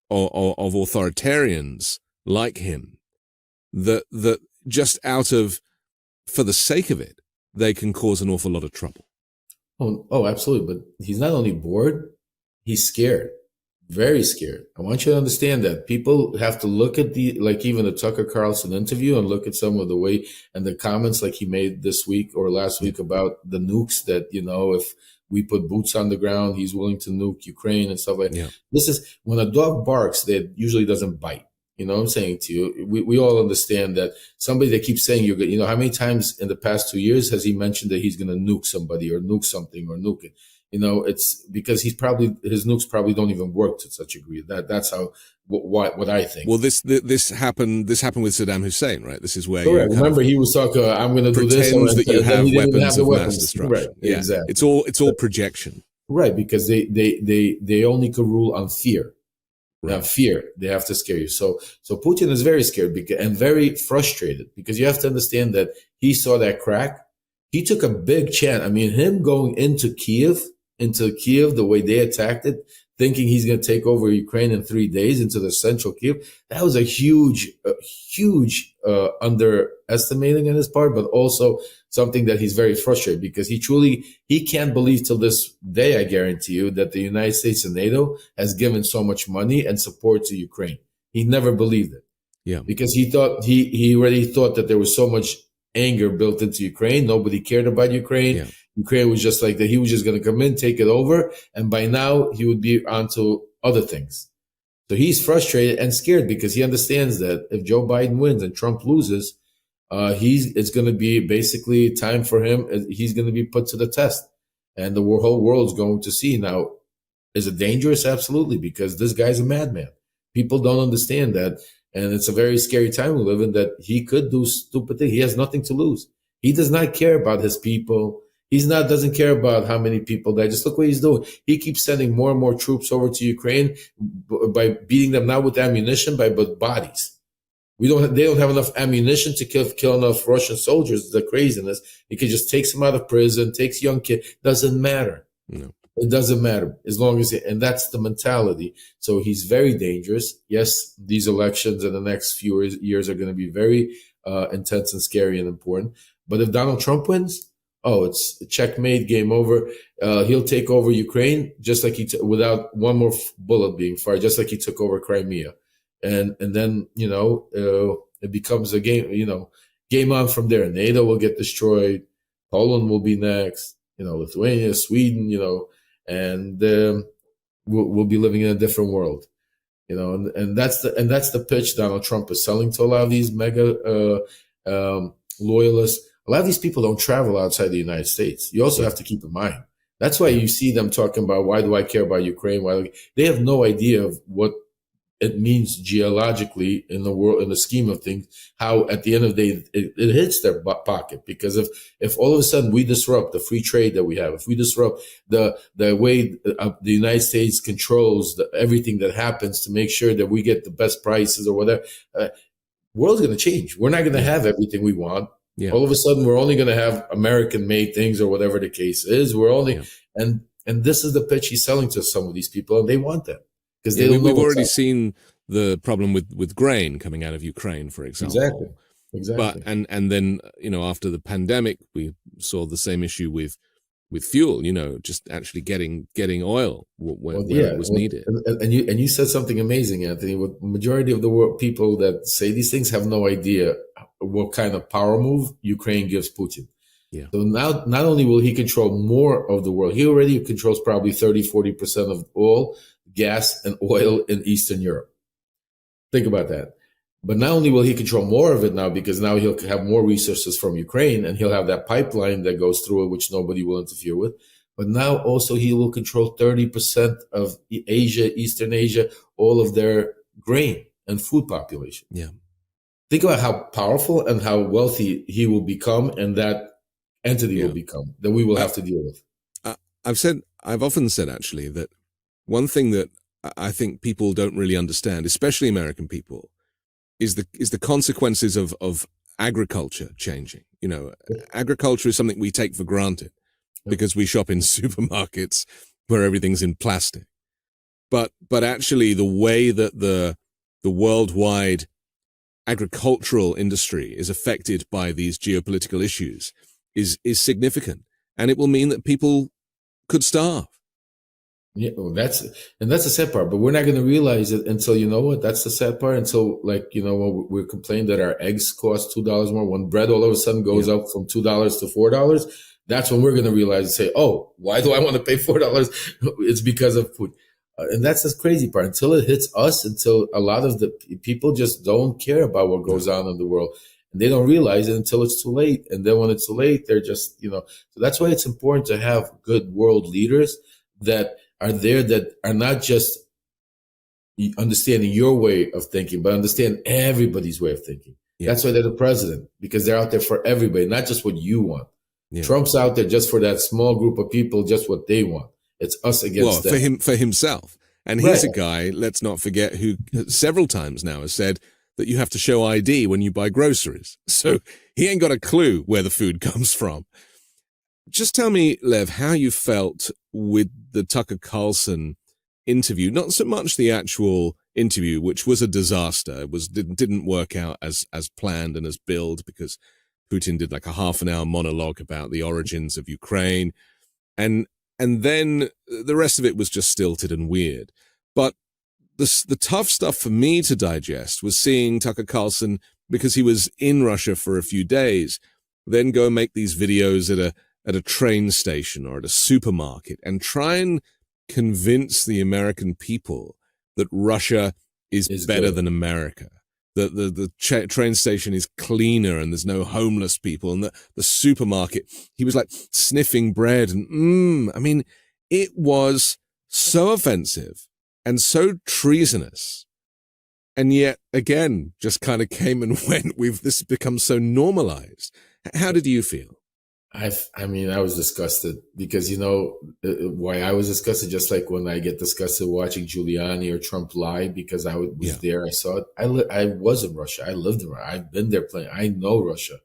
of authoritarians like him, that just for the sake of it, they can cause an awful lot of trouble. Oh, absolutely. But he's not only bored, he's scared, very scared. I want you to understand that people have to look at even the Tucker Carlson interview and look at some of the way and the comments like he made this week or last week about the nukes that, if we put boots on the ground, he's willing to nuke Ukraine and stuff like that. Yeah. This is when a dog barks, that usually doesn't bite. You know what I'm saying to you? We all understand that somebody that keeps saying you're good, how many times in the past 2 years has he mentioned that he's going to nuke somebody or nuke something or nuke it? It's because his nukes probably don't even work to such a degree. That's how what I think. Well, this happened with Saddam Hussein, right? This is where remember he was talking. I'm going to do this. Pretends that you have weapons of mass destruction. Right, yeah. Exactly. It's all projection. Right, because they only can rule on fear. Right. Fear. They have to scare you. So Putin is very scared and very frustrated because you have to understand that he saw that crack. He took a big chance. I mean, him going into Kiev, the way they attacked it, thinking he's going to take over Ukraine in 3 days into the central Kiev. That was a huge underestimating on his part, but also something that he's very frustrated because he can't believe till this day, I guarantee you, that the United States and NATO has given so much money and support to Ukraine. He never believed it. Yeah. Because he already thought that there was so much anger built into Ukraine. Nobody cared about Ukraine. Yeah. Ukraine was just like that. He was just going to come in, take it over. And by now he would be onto other things. So he's frustrated and scared because he understands that if Joe Biden wins and Trump loses, it's going to be basically time for him. He's going to be put to the test and the whole world's going to see. Now, is it dangerous? Absolutely. Because this guy's a madman. People don't understand that. And it's a very scary time we live in that he could do stupid things. He has nothing to lose. He does not care about his people. Doesn't care about how many people die. Just look what he's doing. He keeps sending more and more troops over to Ukraine by beating them not with ammunition, but bodies. They don't have enough ammunition to kill enough Russian soldiers. The craziness. He could just take them out of prison, takes young kids. Doesn't matter. No. It doesn't matter as long as and that's the mentality. So he's very dangerous. Yes, these elections in the next few years are going to be very intense and scary and important. But if Donald Trump wins, it's checkmate, game over. He'll take over Ukraine just like without one more bullet being fired, just like he took over Crimea. And then, it becomes a game, game on from there. NATO will get destroyed. Poland will be next, Lithuania, Sweden, and we'll be living in a different world, and that's the pitch Donald Trump is selling to a lot of these mega loyalists. A lot of these people don't travel outside the United States. You also have to keep in mind. That's why you see them talking about, why do I care about Ukraine? They have no idea of what it means geologically in the world, in the scheme of things, how at the end of the day, it hits their pocket. Because if all of a sudden we disrupt the free trade that we have, if we disrupt the way the United States controls everything that happens to make sure that we get the best prices or whatever, world's going to change. We're not going to have everything we want. Yeah. All of a sudden, we're only going to have American-made things or whatever the case is. We're only, and this is the pitch he's selling to some of these people, and they want that. Because we've already seen the problem with grain coming out of Ukraine, for example. Exactly. But and then after the pandemic, we saw the same issue with fuel. Just actually getting oil where it was needed. And you said something amazing, Anthony. With majority of the world, people that say these things have no idea what kind of power move Ukraine gives Putin. Yeah. So now, not only will he control more of the world, he already controls probably 30-40% of all gas and oil in Eastern Europe. Think about that. But not only will he control more of it now, because now he'll have more resources from Ukraine, and he'll have that pipeline that goes through it, which nobody will interfere with. But now also he will control 30% of Asia, Eastern Asia, all of their grain and food population. Yeah. Think about how powerful and how wealthy he will become, and that entity will become, that we will have to deal with. I've often said actually that one thing that I think people don't really understand, especially American people, is the consequences of agriculture changing. Agriculture is something we take for granted because we shop in supermarkets where everything's in plastic. But actually the way that the worldwide agricultural industry is affected by these geopolitical issues is significant, and it will mean that people could starve. Yeah, well, that's the sad part, but we're not going to realize it until, that's the sad part, until when we're complaining that our eggs cost $2 more, when bread all of a sudden goes up from $2 to $4, that's when we're going to realize and say, oh, why do I want to pay $4? It's because of food. And that's the crazy part. Until it hits us, until a lot of the people just don't care about what goes on in the world. And they don't realize it until it's too late. And then when it's too late, they're just, so that's why it's important to have good world leaders that are there, that are not just understanding your way of thinking, but understand everybody's way of thinking. Yeah. That's why they're the president, because they're out there for everybody, not just what you want. Yeah. Trump's out there just for that small group of people, just what they want. It's us against them. For himself. And he's a guy, let's not forget, who several times now has said that you have to show ID when you buy groceries. So he ain't got a clue where the food comes from. Just tell me, Lev, how you felt with the Tucker Carlson interview. Not so much the actual interview, which was a disaster. It didn't work out as planned and as billed, because Putin did like a half-an-hour monologue about the origins of Ukraine. And then the rest of it was just stilted and weird. But the tough stuff for me to digest was seeing Tucker Carlson, because he was in Russia for a few days, then go make these videos at a train station or at a supermarket and try and convince the American people that Russia is better than America. The train station is cleaner and there's no homeless people, and the supermarket, he was like sniffing bread and I mean, it was so offensive and so treasonous. And yet again, just kind of came and went. This has become so normalized. How did you feel? I was disgusted, because why I was disgusted, just like when I get disgusted watching Giuliani or Trump lie, because I was there, I saw it. I was in Russia. I lived in Russia. I've been there playing. I know Russia.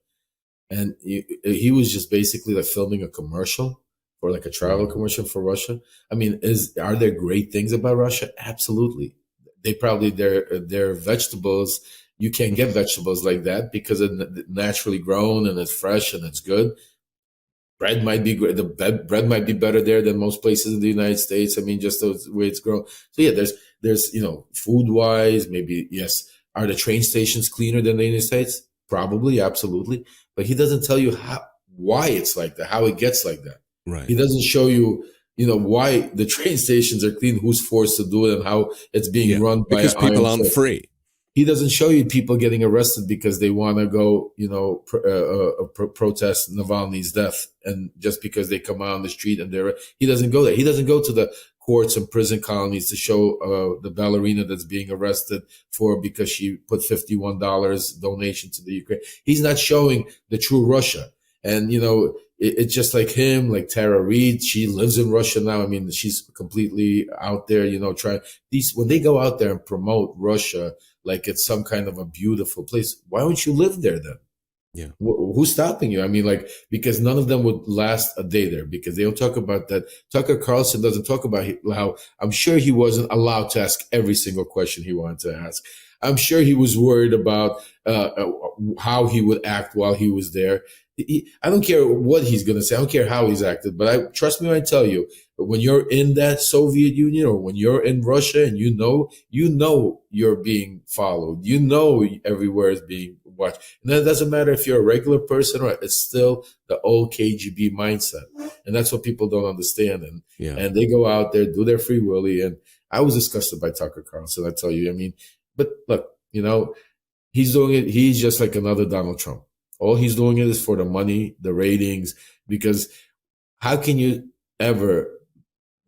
And he was just basically like filming a commercial, or like a travel commercial for Russia. I mean, are there great things about Russia? Absolutely. Their vegetables, you can't get vegetables like that because it's naturally grown and it's fresh and it's good. Bread might be great. Bread might be better there than most places in the United States. I mean, just the way it's grown. So yeah, there's food wise, maybe yes. Are the train stations cleaner than the United States? Probably, absolutely. But he doesn't tell you why it's like that, how it gets like that. Right. He doesn't show you, why the train stations are clean, who's forced to do it, and how it's being run by because people aren't free. he doesn't show you people getting arrested because they want to go, protest Navalny's death, and just because they come out on the street and he doesn't go there. He doesn't go to the courts and prison colonies to show the ballerina that's being arrested because she put $51 donation to the Ukraine. He's not showing the true Russia. And, it's just like him, like Tara Reid. She lives in Russia now. I mean, she's completely out there, when they go out there and promote Russia like it's some kind of a beautiful place, why don't you live there then? Yeah. Who's stopping you? I mean, because none of them would last a day there, because they don't talk about that. Tucker Carlson doesn't talk about how I'm sure he wasn't allowed to ask every single question he wanted to ask. I'm sure he was worried about how he would act while he was there. I don't care what he's going to say. I don't care how he's acted, but trust me when I tell you, when you're in that Soviet Union or when you're in Russia and you know you're being followed, everywhere is being watched. And it doesn't matter if you're a regular person or it's still the old KGB mindset. And that's what people don't understand. And they go out there, do their free willy. And I was disgusted by Tucker Carlson, I tell you. I mean, but look, he's doing it. He's just like another Donald Trump. All he's doing it is for the money, the ratings, because how can you ever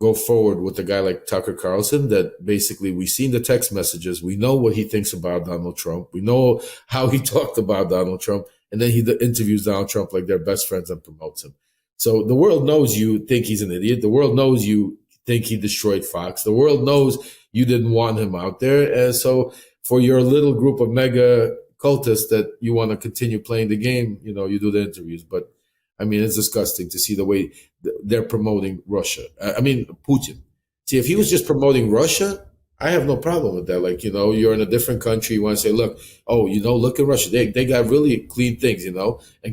go forward with a guy like Tucker Carlson that basically we've seen the text messages. We know what he thinks about Donald Trump. We know how he talked about Donald Trump. And then he interviews Donald Trump like they're best friends and promotes him. So the world knows you think he's an idiot. The world knows you think he destroyed Fox. The world knows you didn't want him out there. And so for your little group of mega cultists that you want to continue playing the game, you do the interviews. But I mean, it's disgusting to see the way they're promoting Russia. I mean, Putin. See, if he was just promoting Russia, I have no problem with that. Like, you're in a different country. You want to say, look, look at Russia. They got really clean things, and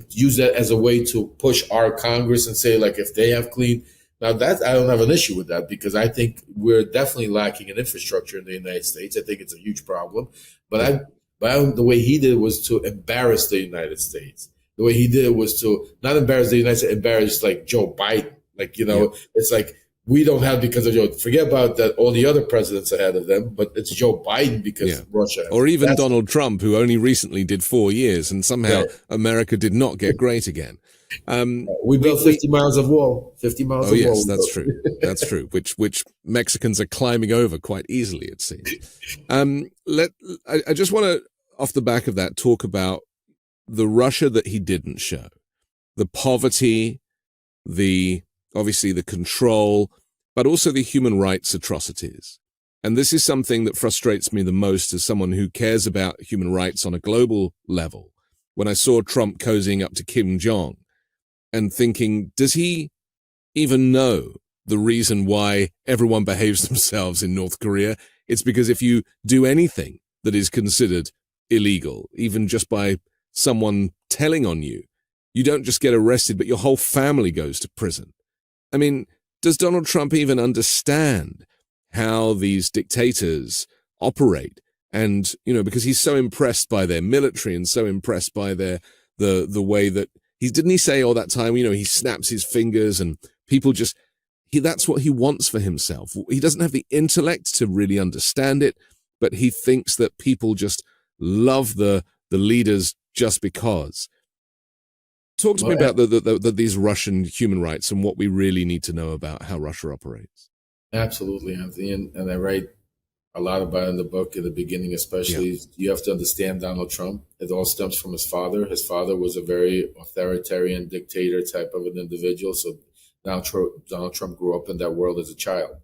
use that as a way to push our Congress and say, like, if they have clean. Now, that I don't have an issue with that, because I think we're definitely lacking in infrastructure in the United States. I think it's a huge problem. But the way he did it was to embarrass the United States. The way he did it was to not embarrass the United States, embarrass like Joe Biden. Like, It's like we don't have because of Joe. Forget about that, all the other presidents ahead of them, but it's Joe Biden because of Russia. Or even Donald Trump, who only recently did 4 years, and somehow America did not get great again. We built 50 miles of wall. 50 miles of wall. Oh, yes, that's true. That's true. Which Mexicans are climbing over quite easily, it seems. I just want to, off the back of that, talk about the Russia that he didn't show. The poverty, obviously the control, but also the human rights atrocities. And this is something that frustrates me the most as someone who cares about human rights on a global level. When I saw Trump cozying up to Kim Jong and thinking, does he even know the reason why everyone behaves themselves in North Korea? It's because if you do anything that is considered illegal, even just by someone telling on you, you don't just get arrested, but your whole family goes to prison. I mean, does Donald Trump even understand how these dictators operate? And, because he's so impressed by their military and so impressed by the way that didn't he say all that time, he snaps his fingers and people that's what he wants for himself. He doesn't have the intellect to really understand it, but he thinks that people just love the leaders just because. Talk to me about these Russian human rights and what we really need to know about how Russia operates. Absolutely, Anthony. And I write a lot about it in the book at the beginning, especially. You have to understand Donald Trump. It all stems from his father. His father was a very authoritarian dictator type of an individual. So Donald Trump grew up in that world as a child.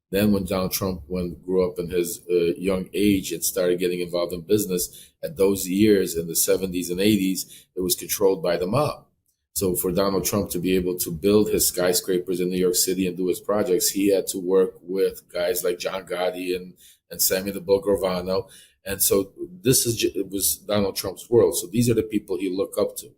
Then when Donald Trump grew up in his young age and started getting involved in business, at those years in the 70s and 80s, it was controlled by the mob. So for Donald Trump to be able to build his skyscrapers in New York City and do his projects, he had to work with guys like John Gotti and Sammy the Bull Gravano. And so it was Donald Trump's world. So these are the people he looked up to.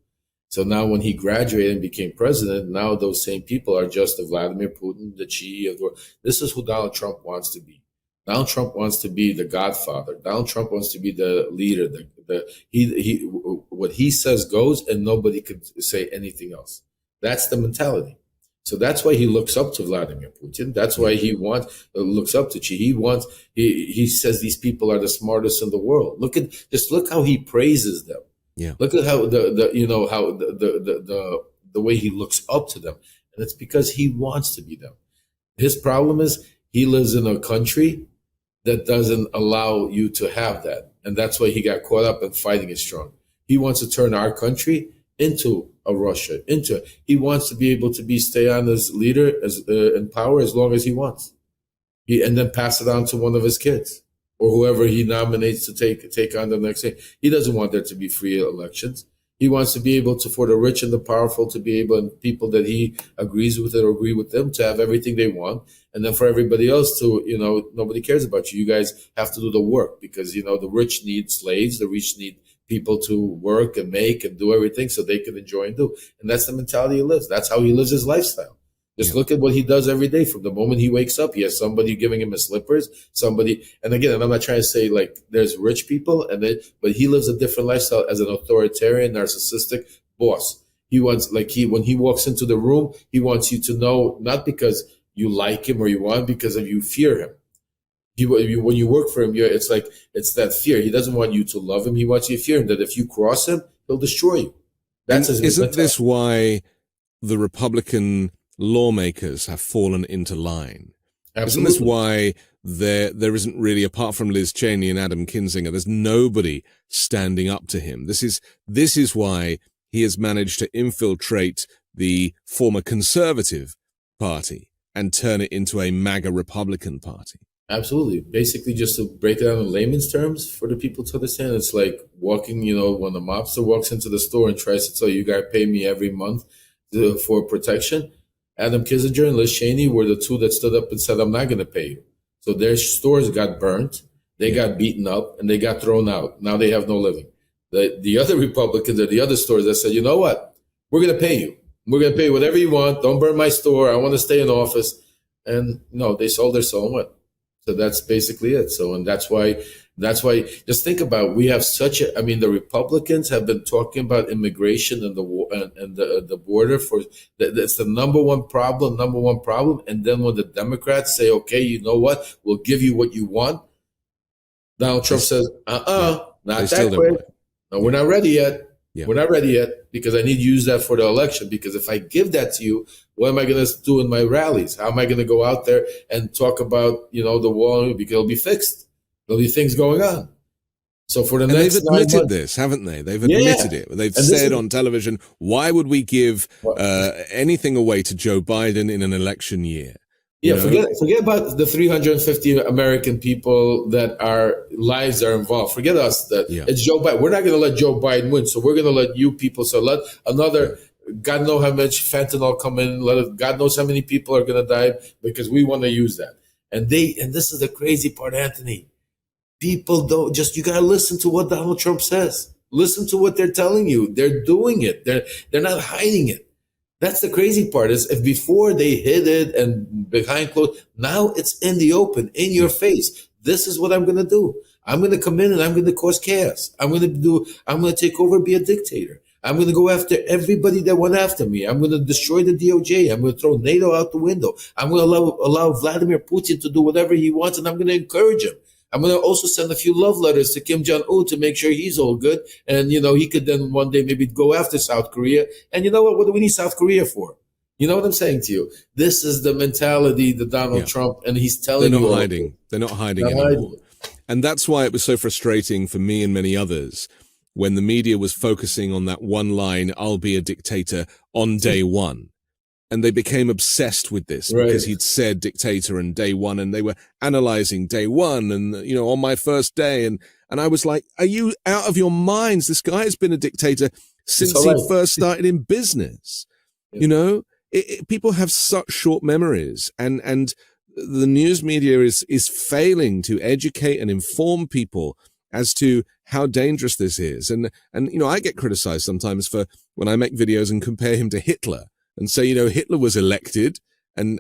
So now when he graduated and became president, now those same people are just the Vladimir Putin, the Xi of the world. This is who Donald Trump wants to be. Donald Trump wants to be the godfather. Donald Trump wants to be the leader. What he says goes, and nobody could say anything else. That's the mentality. So that's why he looks up to Vladimir Putin. That's why he looks up to Xi. He says these people are the smartest in the world. Look how he praises them. Yeah. Look at how the way he looks up to them. And it's because he wants to be them. His problem is he lives in a country that doesn't allow you to have that. And that's why he got caught up in fighting it strong. He wants to turn our country into a Russia. He wants to be able to stay on as leader, in power as long as he wants. And then pass it on to one of his kids or whoever he nominates to take on the next thing. He doesn't want there to be free elections. He wants to be able to, for the rich and the powerful, to be able, and people that he agrees with or agree with them, to have everything they want. And then for everybody else to, nobody cares about you. You guys have to do the work because, the rich need slaves. The rich need people to work and make and do everything so they can enjoy and do. And that's the mentality he lives. That's how he lives his lifestyle. Just look at what he does every day. From the moment he wakes up, he has somebody giving him his slippers, and again, and I'm not trying to say like there's rich people, but he lives a different lifestyle as an authoritarian, narcissistic boss. He wants, when he walks into the room, he wants you to know, not because you like him or you want, because of you fear him. When you work for him, it's that fear. He doesn't want you to love him. He wants you to fear him, that if you cross him, he'll destroy you. Isn't this why the Republican lawmakers have fallen into line? Absolutely. Isn't this why there isn't really, apart from Liz Cheney and Adam Kinzinger, there's nobody standing up to him? This is why he has managed to infiltrate the former Conservative Party and turn it into a MAGA Republican Party. Absolutely. Basically, just to break it down in layman's terms for the people to understand, it's like walking, when the mobster walks into the store and tries to tell you, got to pay me every month for protection. Adam Kinzinger and Liz Cheney were the two that stood up and said, I'm not going to pay you. So their stores got burnt, they got beaten up, and they got thrown out. Now they have no living. The other Republicans at the other stores that said, you know what? We're going to pay you. We're going to pay you whatever you want. Don't burn my store. I want to stay in office. And no, they sold their soul and went. So that's basically it. So, and that's why just think about, we have the Republicans have been talking about immigration and the border that's the number one problem. And then when the Democrats say, okay, you know what, we'll give you what you want, Donald Trump says, not that way. No, we're not ready yet. Yeah. We're not ready yet because I need to use that for the election. Because if I give that to you, what am I going to do in my rallies? How am I going to go out there and talk about, the wall? Because it'll be fixed. There'll be things going on. So for the next 9 months, they've admitted this, haven't they? They've admitted it. They've said on television, why would we give anything away to Joe Biden in an election year? Yeah, forget about the 350 American people that our lives are involved. Forget us. It's Joe Biden. We're not going to let Joe Biden win. So we're going to let you people. So let another, God knows how much fentanyl come in. God knows how many people are going to die because we want to use that. And this is the crazy part, Anthony. People you got to listen to what Donald Trump says. Listen to what they're telling you. They're doing it. They're not hiding it. That's the crazy part, is if before they hid it and behind closed, now it's in the open, in your face. This is what I'm going to do. I'm going to come in and I'm going to cause chaos. I'm going to take over, be a dictator. I'm going to go after everybody that went after me. I'm going to destroy the DOJ. I'm going to throw NATO out the window. I'm going to allow Vladimir Putin to do whatever he wants, and I'm going to encourage him. I'm going to also send a few love letters to Kim Jong-un to make sure he's all good. And, he could then one day maybe go after South Korea. And you know what? What do we need South Korea for? You know what I'm saying to you? This is the mentality that Donald Trump, and he's telling you. They're not hiding anymore. And that's why it was so frustrating for me and many others when the media was focusing on that one line, I'll be a dictator, on day one. And they became obsessed with this because he'd said dictator and day one, and they were analyzing day one and, on my first day. And I was like, are you out of your minds? This guy has been a dictator since he first started in business. Yeah. People have such short memories, and the news media is failing to educate and inform people as to how dangerous this is. And I get criticized sometimes for when I make videos and compare him to Hitler. And say, Hitler was elected and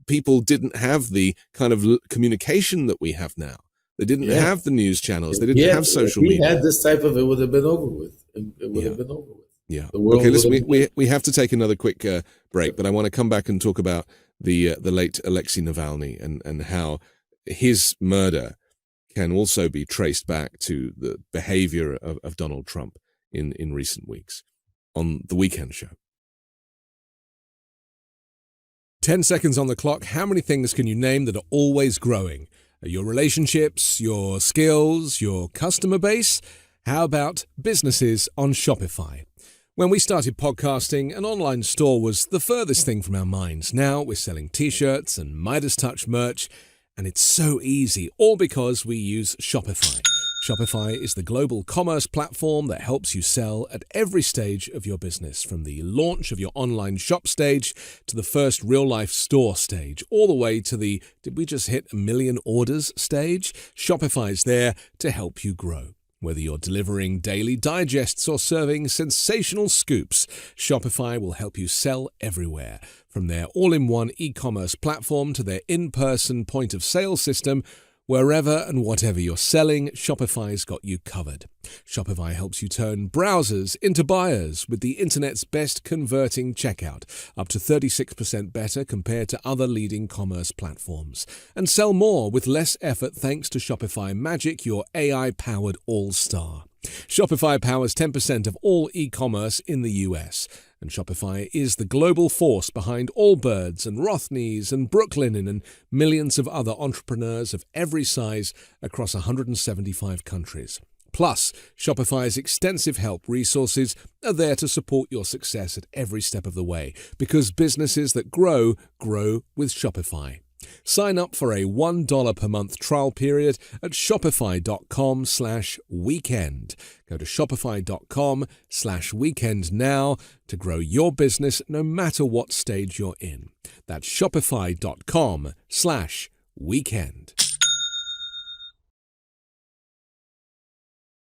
people didn't have the kind of communication that we have now. They didn't have the news channels. They didn't have social media. If he had this type of, it would have been over with. It would have been over with. Yeah. The world Okay, listen, would we have to take another quick break, but I want to come back and talk about the late Alexei Navalny and how his murder can also be traced back to the behavior of Donald Trump in recent weeks on The Weekend Show. 10 seconds on the clock. How many things can you name that are always growing? Your relationships, your skills, your customer base? How about businesses on Shopify? When we started podcasting, an online store was the furthest thing from our minds. Now we're selling t-shirts and Midas Touch merch, and it's so easy, all because we use Shopify. Shopify is the global commerce platform that helps you sell at every stage of your business, from the launch of your online shop stage to the first real-life store stage, all the way to the "did we just hit 1 million orders" stage. Shopify's there to help you grow. Whether you're delivering daily digests or serving sensational scoops, Shopify will help you sell everywhere. From their all-in-one e-commerce platform to their in-person point-of-sale system, wherever and whatever you're selling, Shopify's got you covered. Shopify helps you turn browsers into buyers with the internet's best converting checkout, up to 36% better compared to other leading commerce platforms. And sell more with less effort thanks to Shopify Magic, your AI-powered all-star. Shopify powers 10% of all e-commerce in the US. And Shopify is the global force behind Allbirds and Rothney's and Brooklinen and millions of other entrepreneurs of every size across 175 countries. Plus, Shopify's extensive help resources are there to support your success at every step of the way, because businesses that grow, grow with Shopify. Sign up for a $1 per month trial period at shopify.com/weekend. Go to shopify.com/weekend now to grow your business no matter what stage you're in. That's shopify.com/weekend.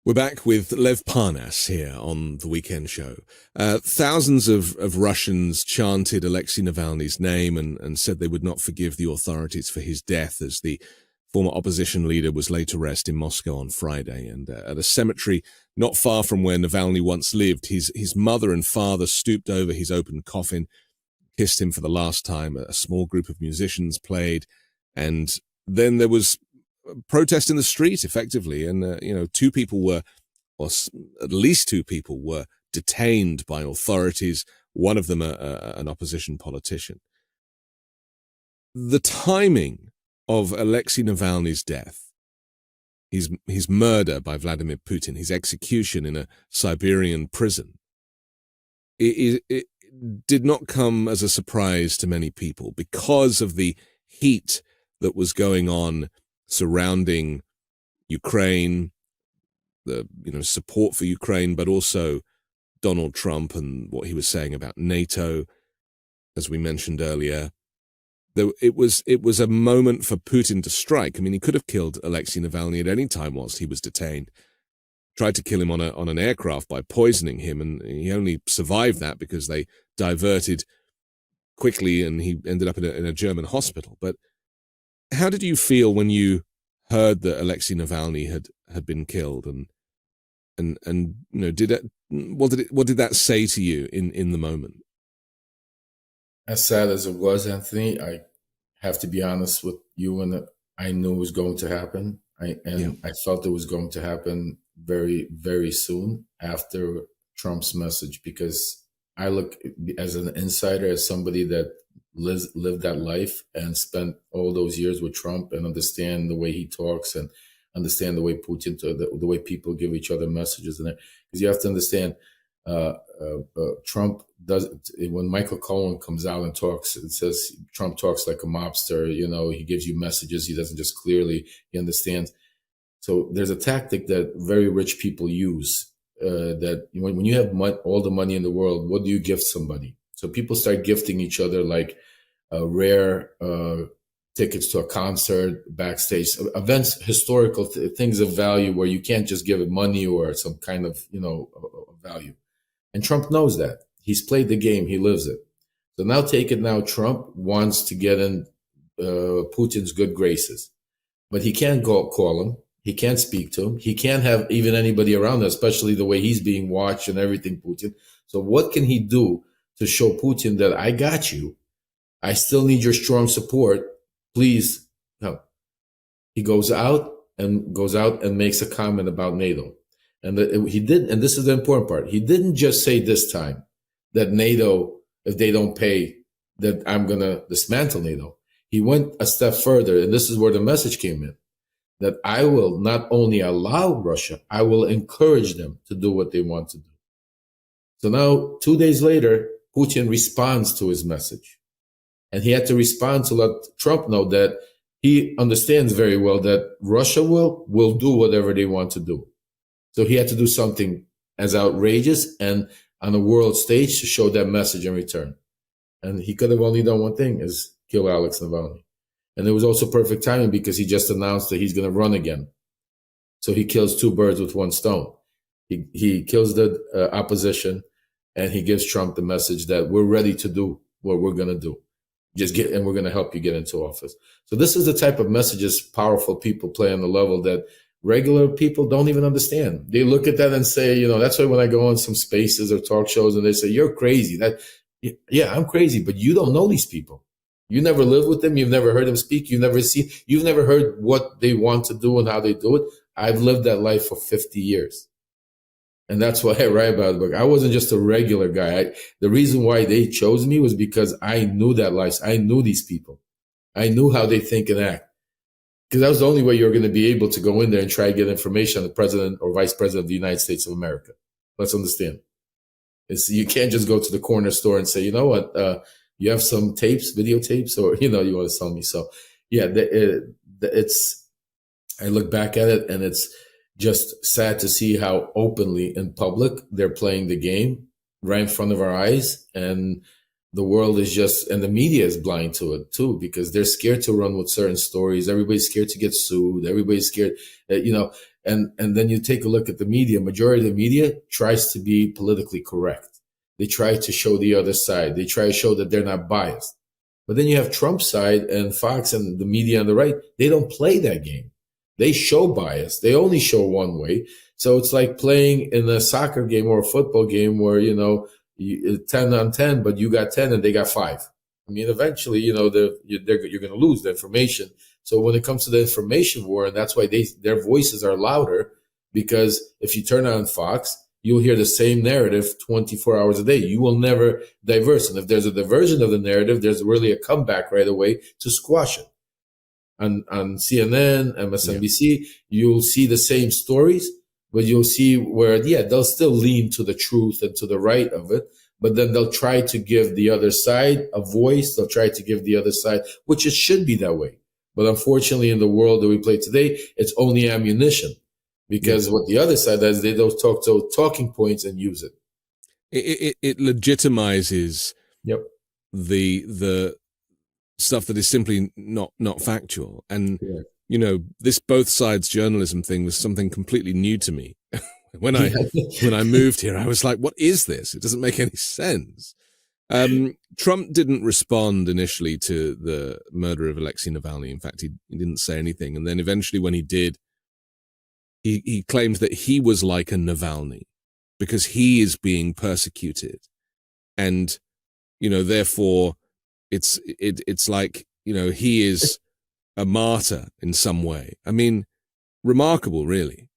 We're back with Lev Parnas here on The Weekend Show. Thousands of Russians chanted Alexei Navalny's name and said they would not forgive the authorities for his death as the former opposition leader was laid to rest in Moscow on Friday. And at a cemetery not far from where Navalny once lived, his mother and father stooped over his open coffin, kissed him for the last time. A small group of musicians played, and then there was protest in the street, effectively, and at least two people were detained by authorities. One of them an opposition politician. The timing of Alexei Navalny's death, his murder by Vladimir Putin, his execution in a Siberian prison, it did not come as a surprise to many people because of the heat that was going on surrounding Ukraine, the support for Ukraine, but also Donald Trump and what he was saying about NATO, as we mentioned earlier. It was a moment for Putin to strike. I mean, he could have killed Alexei Navalny at any time whilst he was detained. Tried to kill him on an aircraft by poisoning him, and he only survived that because they diverted quickly, and he ended up in a German hospital. But how did you feel when you heard that Alexei Navalny had been killed, and what did that say to you in the moment? As sad as it was, Anthony, I have to be honest with you, and I knew it was going to happen. I felt it was going to happen very, very soon after Trump's message, because I look as an insider, as somebody that lived that life and spent all those years with Trump and understand the way he talks and understand the way Putin, the way people give each other messages. And because you have to understand, Trump does, when Michael Cohen comes out and talks, it says Trump talks like a mobster. He gives you messages. He doesn't just clearly, he understands. So there's a tactic that very rich people use, that when you have all the money in the world, what do you gift somebody? So people start gifting each other like rare tickets to a concert, backstage events, historical things of value where you can't just give it money or some kind of value. And Trump knows that. He's played the game. He lives it. So now take it. Now Trump wants to get in Putin's good graces, but he can't go call him He can't speak to him. He can't have even anybody around him, especially the way he's being watched and everything, Putin. So what can he do to show Putin that I got you? I still need your strong support. Please help. He goes out and makes a comment about NATO. And he did, and this is the important part. He didn't just say this time that NATO, if they don't pay, that I'm going to dismantle NATO. He went a step further, and this is where the message came in, that I will not only allow Russia, I will encourage them to do what they want to do. So now, 2 days later, Putin responds to his message. And he had to respond to let Trump know that he understands very well that Russia will do whatever they want to do. So he had to do something as outrageous and on a world stage to show that message in return. And he could have only done one thing, is kill Alexei Navalny. And it was also perfect timing because he just announced that he's going to run again. So he kills two birds with one stone. He kills the opposition, and he gives Trump the message that we're ready to do what we're going to do. And we're going to help you get into office. So this is the type of messages powerful people play on the level that regular people don't even understand. They look at that and say, that's why when I go on some spaces or talk shows and they say, you're crazy. Yeah, I'm crazy, but you don't know these people. You never lived with them. You've never heard them speak. You've never heard what they want to do and how they do it. I've lived that life for 50 years. And that's why I write about it. But I wasn't just a regular guy. The reason why they chose me was because I knew that life. I knew these people. I knew how they think and act. Because that was the only way you were going to be able to go in there and try to get information on the president or vice president of the United States of America. Let's understand. You can't just go to the corner store and say, you know what, you have some tapes, videotapes, or, you want to sell me. So, yeah, I look back at it and it's just sad to see how openly in public they're playing the game right in front of our eyes. And the world is and the media is blind to it too, because they're scared to run with certain stories. Everybody's scared to get sued. Everybody's scared, and then you take a look at the media. Majority of the media tries to be politically correct. They try to show the other side. They try to show that they're not biased. But then you have Trump's side and Fox and the media on the right. They don't play that game. They show bias. They only show one way. So it's like playing in a soccer game or a football game where, 10 on 10, but you got 10 and they got 5. I mean, eventually, you're going to lose the information. So when it comes to the information war, and that's why their voices are louder, because if you turn on Fox, you'll hear the same narrative 24 hours a day. You will never diverse. And if there's a diversion of the narrative, there's really a comeback right away to squash it. On CNN, MSNBC, you'll see the same stories, but you'll see where, they'll still lean to the truth and to the right of it, but then they'll try to give the other side a voice. They'll try to give the other side, which it should be that way. But unfortunately, in the world that we play today, it's only ammunition, because what the other side does, they don't talk to talking points and use it. It legitimizes the stuff that is simply not factual. And, this both sides journalism thing was something completely new to me. When I moved here, I was like, what is this? It doesn't make any sense. Trump didn't respond initially to the murder of Alexei Navalny. In fact, he didn't say anything. And then eventually when he did, he claimed that he was like a Navalny because he is being persecuted. And, therefore it's like, he is a martyr in some way. I mean, remarkable, really.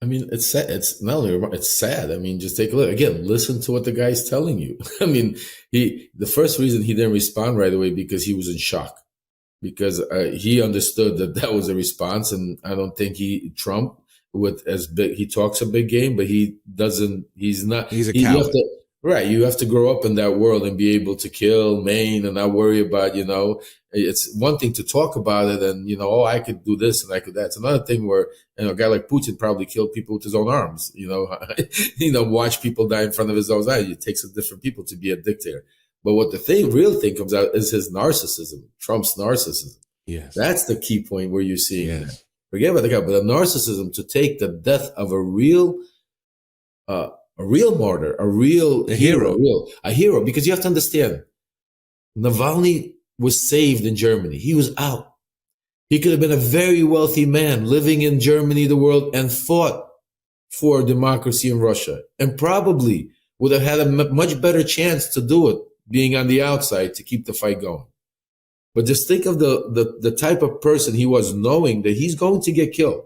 I mean, it's sad. It's not only it's sad. I mean, just take a look again. Listen to what the guy's telling you. I mean, the first reason he didn't respond right away because he was in shock, because he understood that was a response, and I don't think Trump he talks a big game, but he doesn't. He's not. He's a coward. You have to grow up in that world and be able to kill, maim, and not worry about, it's one thing to talk about it and, I could do this and I could that. It's another thing where, a guy like Putin probably killed people with his own arms, watch people die in front of his own eyes. It takes different people to be a dictator. But what real thing comes out is his narcissism, Trump's narcissism. Yes. That's the key point where you're seeing that. Forget about the guy, but a narcissism to take the death of a real martyr, a hero, because you have to understand, Navalny was saved in Germany. He was out. He could have been a very wealthy man living in Germany, the world, and fought for democracy in Russia, and probably would have had a much better chance to do it being on the outside to keep the fight going. But just think of the type of person he was, knowing that he's going to get killed.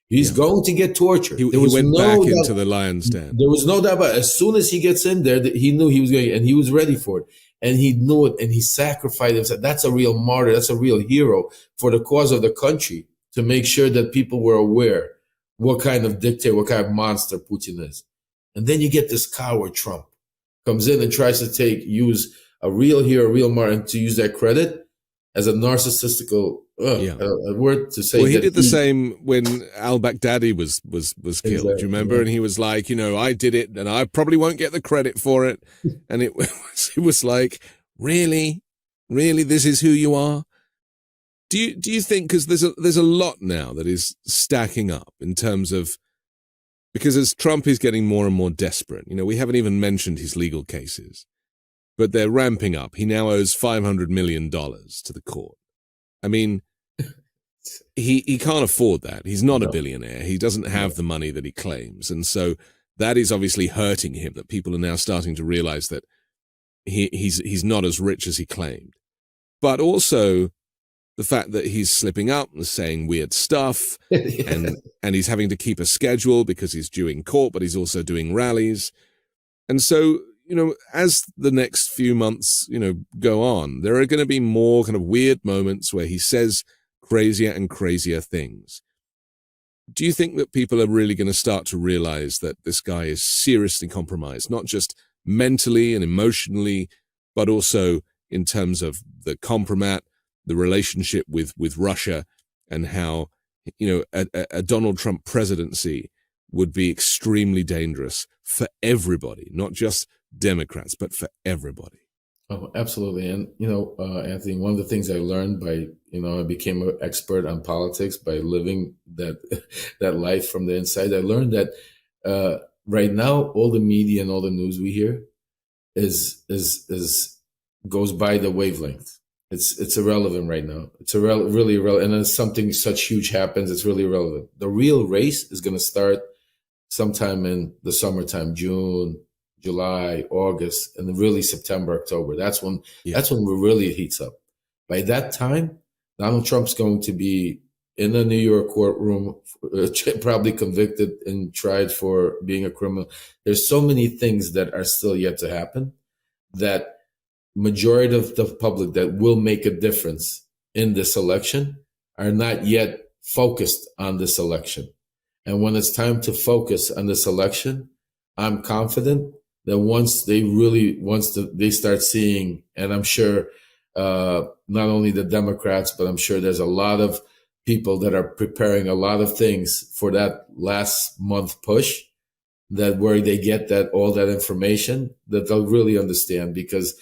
He's going to get tortured. He went back into the lion's den. There was no doubt about it. As soon as he gets in there, he knew he was going, and he was ready for it. And he knew it, and he sacrificed himself. That's a real martyr. That's a real hero for the cause of the country, to make sure that people were aware what kind of dictator, what kind of monster Putin is. And then you get this coward Trump comes in and tries to use a real hero, a real martyr, and to use that credit as a narcissistical a word to say. Well, he did the same when al-Baghdadi was killed. Exactly, Do you remember? Yeah. And he was like, I did it, and I probably won't get the credit for it. And it was like, really, this is who you are. Do you think, because there's a lot now that is stacking up in terms of, because as Trump is getting more and more desperate, we haven't even mentioned his legal cases, but they're ramping up. He now owes $500 million to the court. I mean, he can't afford that. He's not a billionaire. He doesn't have the money that he claims. And so that is obviously hurting him, that people are now starting to realize that he's not as rich as he claimed. But also the fact that he's slipping up and saying weird stuff, and he's having to keep a schedule because he's due in court, but he's also doing rallies. And so, as the next few months, go on, there are going to be more kind of weird moments where he says crazier and crazier things. Do you think that people are really going to start to realize that this guy is seriously compromised, not just mentally and emotionally, but also in terms of the compromat, the relationship with Russia, and how, a Donald Trump presidency would be extremely dangerous for everybody, not just Democrats, but for everybody? Oh, absolutely. And, Anthony, one of the things I learned by, I became an expert on politics by living that life from the inside. I learned that right now, all the media and all the news we hear is goes by the wavelength. It's irrelevant right now. It's really irrelevant. And then something such huge happens, it's really irrelevant. The real race is going to start sometime in the summertime, June, July, August, and then really September, October. That's when it really heats up. By that time, Donald Trump's going to be in a New York courtroom, probably convicted and tried for being a criminal. There's so many things that are still yet to happen that majority of the public that will make a difference in this election are not yet focused on this election. And when it's time to focus on this election, I'm confident that once they start seeing, and I'm sure not only the Democrats, but I'm sure there's a lot of people that are preparing a lot of things for that last month push, that where they get all that information, that they'll really understand. Because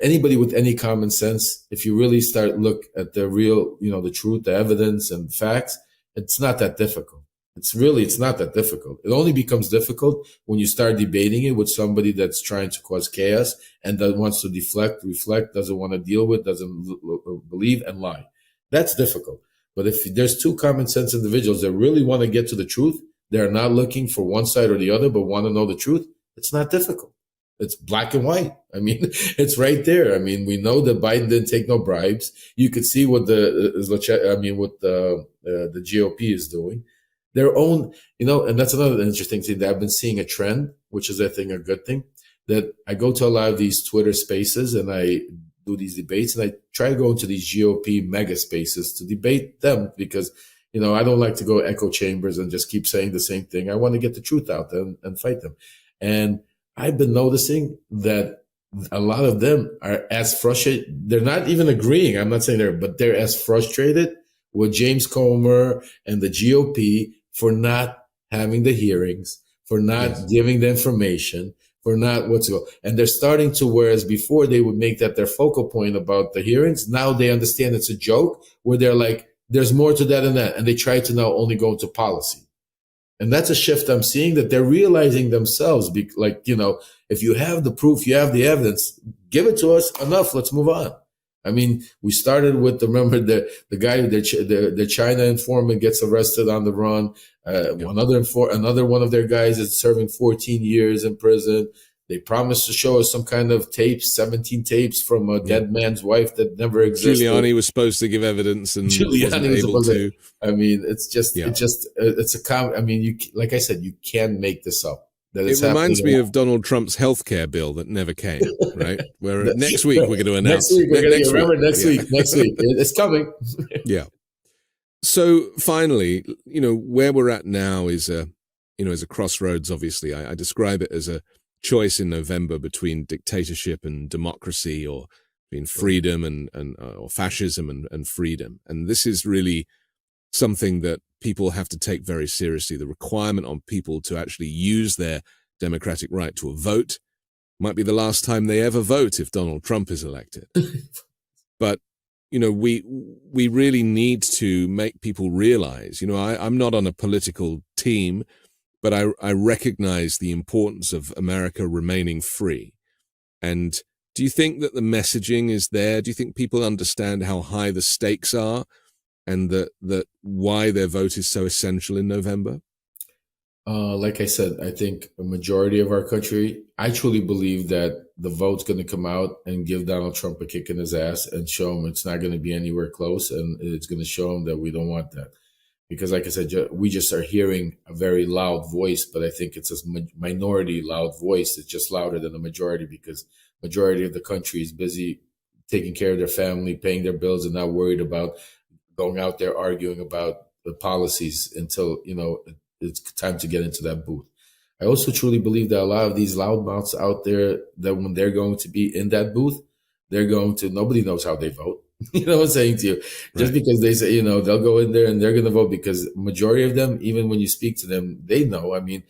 anybody with any common sense, if you really start look at the real, the truth, the evidence and facts, it's not that difficult. It's not that difficult. It only becomes difficult when you start debating it with somebody that's trying to cause chaos and that wants to reflect, doesn't want to deal with, doesn't believe, and lie. That's difficult. But if there's two common sense individuals that really want to get to the truth, they're not looking for one side or the other, but want to know the truth, it's not difficult. It's black and white. I mean, it's right there. I mean, we know that Biden didn't take no bribes. You could see what the GOP is doing. Their own, and that's another interesting thing that I've been seeing a trend, which is, I think, a good thing, that I go to a lot of these Twitter spaces and I do these debates, and I try to go into these GOP mega spaces to debate them because, I don't like to go echo chambers and just keep saying the same thing. I want to get the truth out there and fight them. And I've been noticing that a lot of them are as frustrated. They're not even agreeing. I'm not saying but they're as frustrated with James Comer and the GOP for not having the hearings, for not giving the information, for not what's going. And they're starting to, whereas before they would make that their focal point about the hearings, now they understand it's a joke, where they're like, there's more to that than that. And they try to now only go into policy. And that's a shift I'm seeing, that they're realizing themselves, if you have the proof, you have the evidence, give it to us, enough, let's move on. I mean, we started with, remember, the guy, the China informant gets arrested on the run. Another one of their guys is serving 14 years in prison. They promised to show us some kind of tapes, 17 tapes from a dead man's wife that never existed. Giuliani was supposed to give evidence and wasn't able to. I mean, I mean, like I said, you can't make this up. It reminds me of Donald Trump's healthcare bill that never came, right? Where next week we're going to announce. Next week. It's coming. Yeah. So finally, where we're at now is a crossroads. Obviously, I describe it as a choice in November between dictatorship and democracy, or between freedom or fascism and freedom. And this is really something that people have to take very seriously. The requirement on people to actually use their democratic right to a vote might be the last time they ever vote if Donald Trump is elected. But, we really need to make people realize, I'm not on a political team, but I recognize the importance of America remaining free. And do you think that the messaging is there? Do you think people understand how high the stakes are, and that why their vote is so essential in November? Like I said, I think a majority of our country, I truly believe that the vote's going to come out and give Donald Trump a kick in his ass and show him it's not going to be anywhere close, and it's going to show him that we don't want that. Because like I said, we just are hearing a very loud voice, but I think it's a minority loud voice. It's just louder than the majority, because majority of the country is busy taking care of their family, paying their bills, and not worried about going out there arguing about the policies until, it's time to get into that booth. I also truly believe that a lot of these loudmouths out there, that when they're going to be in that booth, nobody knows how they vote. You know what I'm saying to you? Just because they say, they'll go in there and they're going to vote, because majority of them, even when you speak to them, they know. I mean,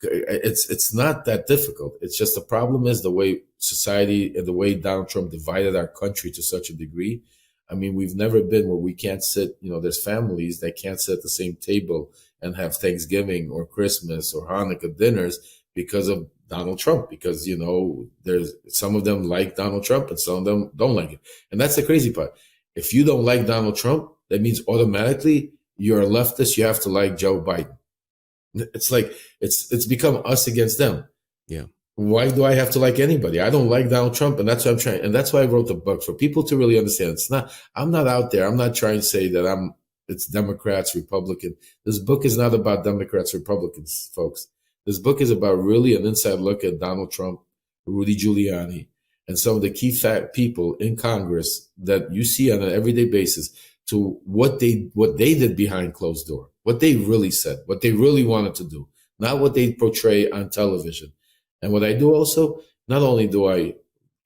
it's not that difficult. It's just the problem is the way society and the way Donald Trump divided our country to such a degree. I mean, we've never been where we can't sit, there's families that can't sit at the same table and have Thanksgiving or Christmas or Hanukkah dinners because of Donald Trump, because, there's some of them like Donald Trump and some of them don't like it. And that's the crazy part. If you don't like Donald Trump, that means automatically you're a leftist. You have to like Joe Biden. It's like, it's become us against them. Yeah. Why do I have to like anybody? I don't like Donald Trump, and that's what I'm trying. And that's why I wrote the book, for people to really understand. I'm not out there. I'm not trying to say that it's Democrats, Republican. This book is not about Democrats, Republicans, folks. This book is about really an inside look at Donald Trump, Rudy Giuliani, and some of the key people in Congress that you see on an everyday basis, to what they did behind closed door, what they really said, what they really wanted to do, not what they portray on television. And what I do also, not only do I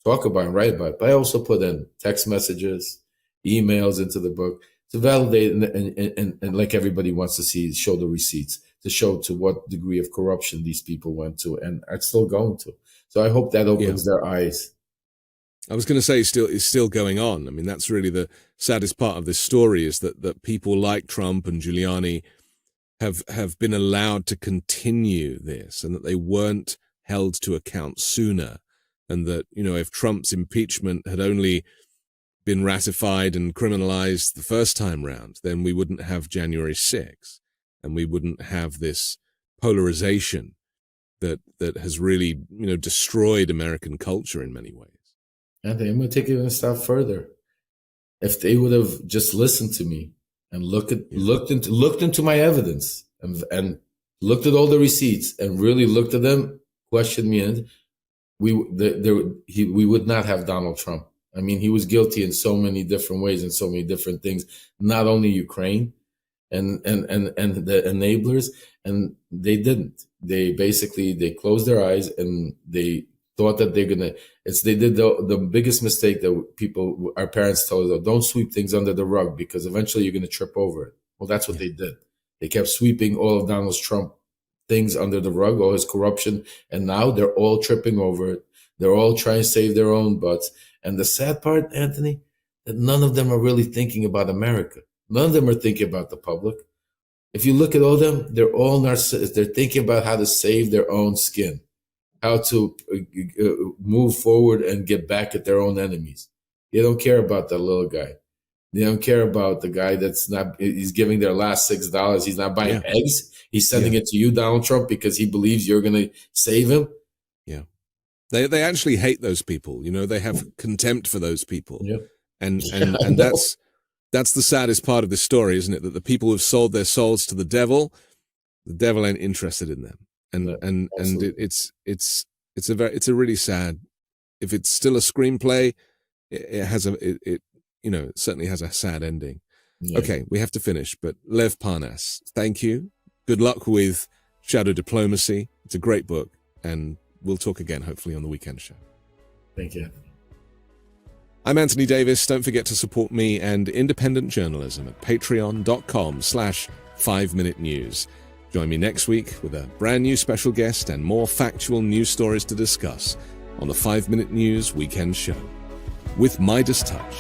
talk about and write about it, but I also put in text messages, emails into the book to validate and like everybody wants to see, show the receipts, to show to what degree of corruption these people went to and are still going to. So I hope that opens their eyes. I was going to say it's still going on. I mean, that's really the saddest part of this story, is that people like Trump and Giuliani have been allowed to continue this, and that they weren't held to account sooner. And that, if Trump's impeachment had only been ratified and criminalized the first time round, then we wouldn't have January 6th, and we wouldn't have this polarization that has really, destroyed American culture in many ways. And I'm going to take it a step further. If they would have just listened to me and looked into my evidence and looked at all the receipts and really looked at them, questioned me, and we would not have Donald Trump. I mean, he was guilty in so many different ways and so many different things. Not only Ukraine and the enablers, and they didn't. They closed their eyes and they thought that they did the biggest mistake that our parents told us: don't sweep things under the rug, because eventually you're going to trip over it. Well, that's what they did. They kept sweeping all of Donald Trump things under the rug, all his corruption, and now they're all tripping over it. They're all trying to save their own butts. And the sad part, Anthony, that none of them are really thinking about America. None of them are thinking about the public. If you look at all of them, they're all narcissists. They're thinking about how to save their own skin, how to move forward and get back at their own enemies. They don't care about the little guy. They don't care about the guy he's giving their last $6. He's not buying eggs. He's sending it to you, Donald Trump, because he believes you're going to save him. Yeah. They actually hate those people. They have contempt for those people. Yep. And that's the saddest part of this story, isn't it? That the people who've sold their souls to the devil ain't interested in them. And it's a really sad. If it's still a screenplay, it certainly has a sad ending. Yeah. Okay, we have to finish. But Lev Parnas, thank you. Good luck with Shadow Diplomacy. It's a great book, and we'll talk again, hopefully, on the weekend show. Thank you. I'm Anthony Davis. Don't forget to support me and independent journalism at patreon.com/5Minute News. Join me next week with a brand new special guest and more factual news stories to discuss on the 5 Minute News Weekend Show with Midas Touch.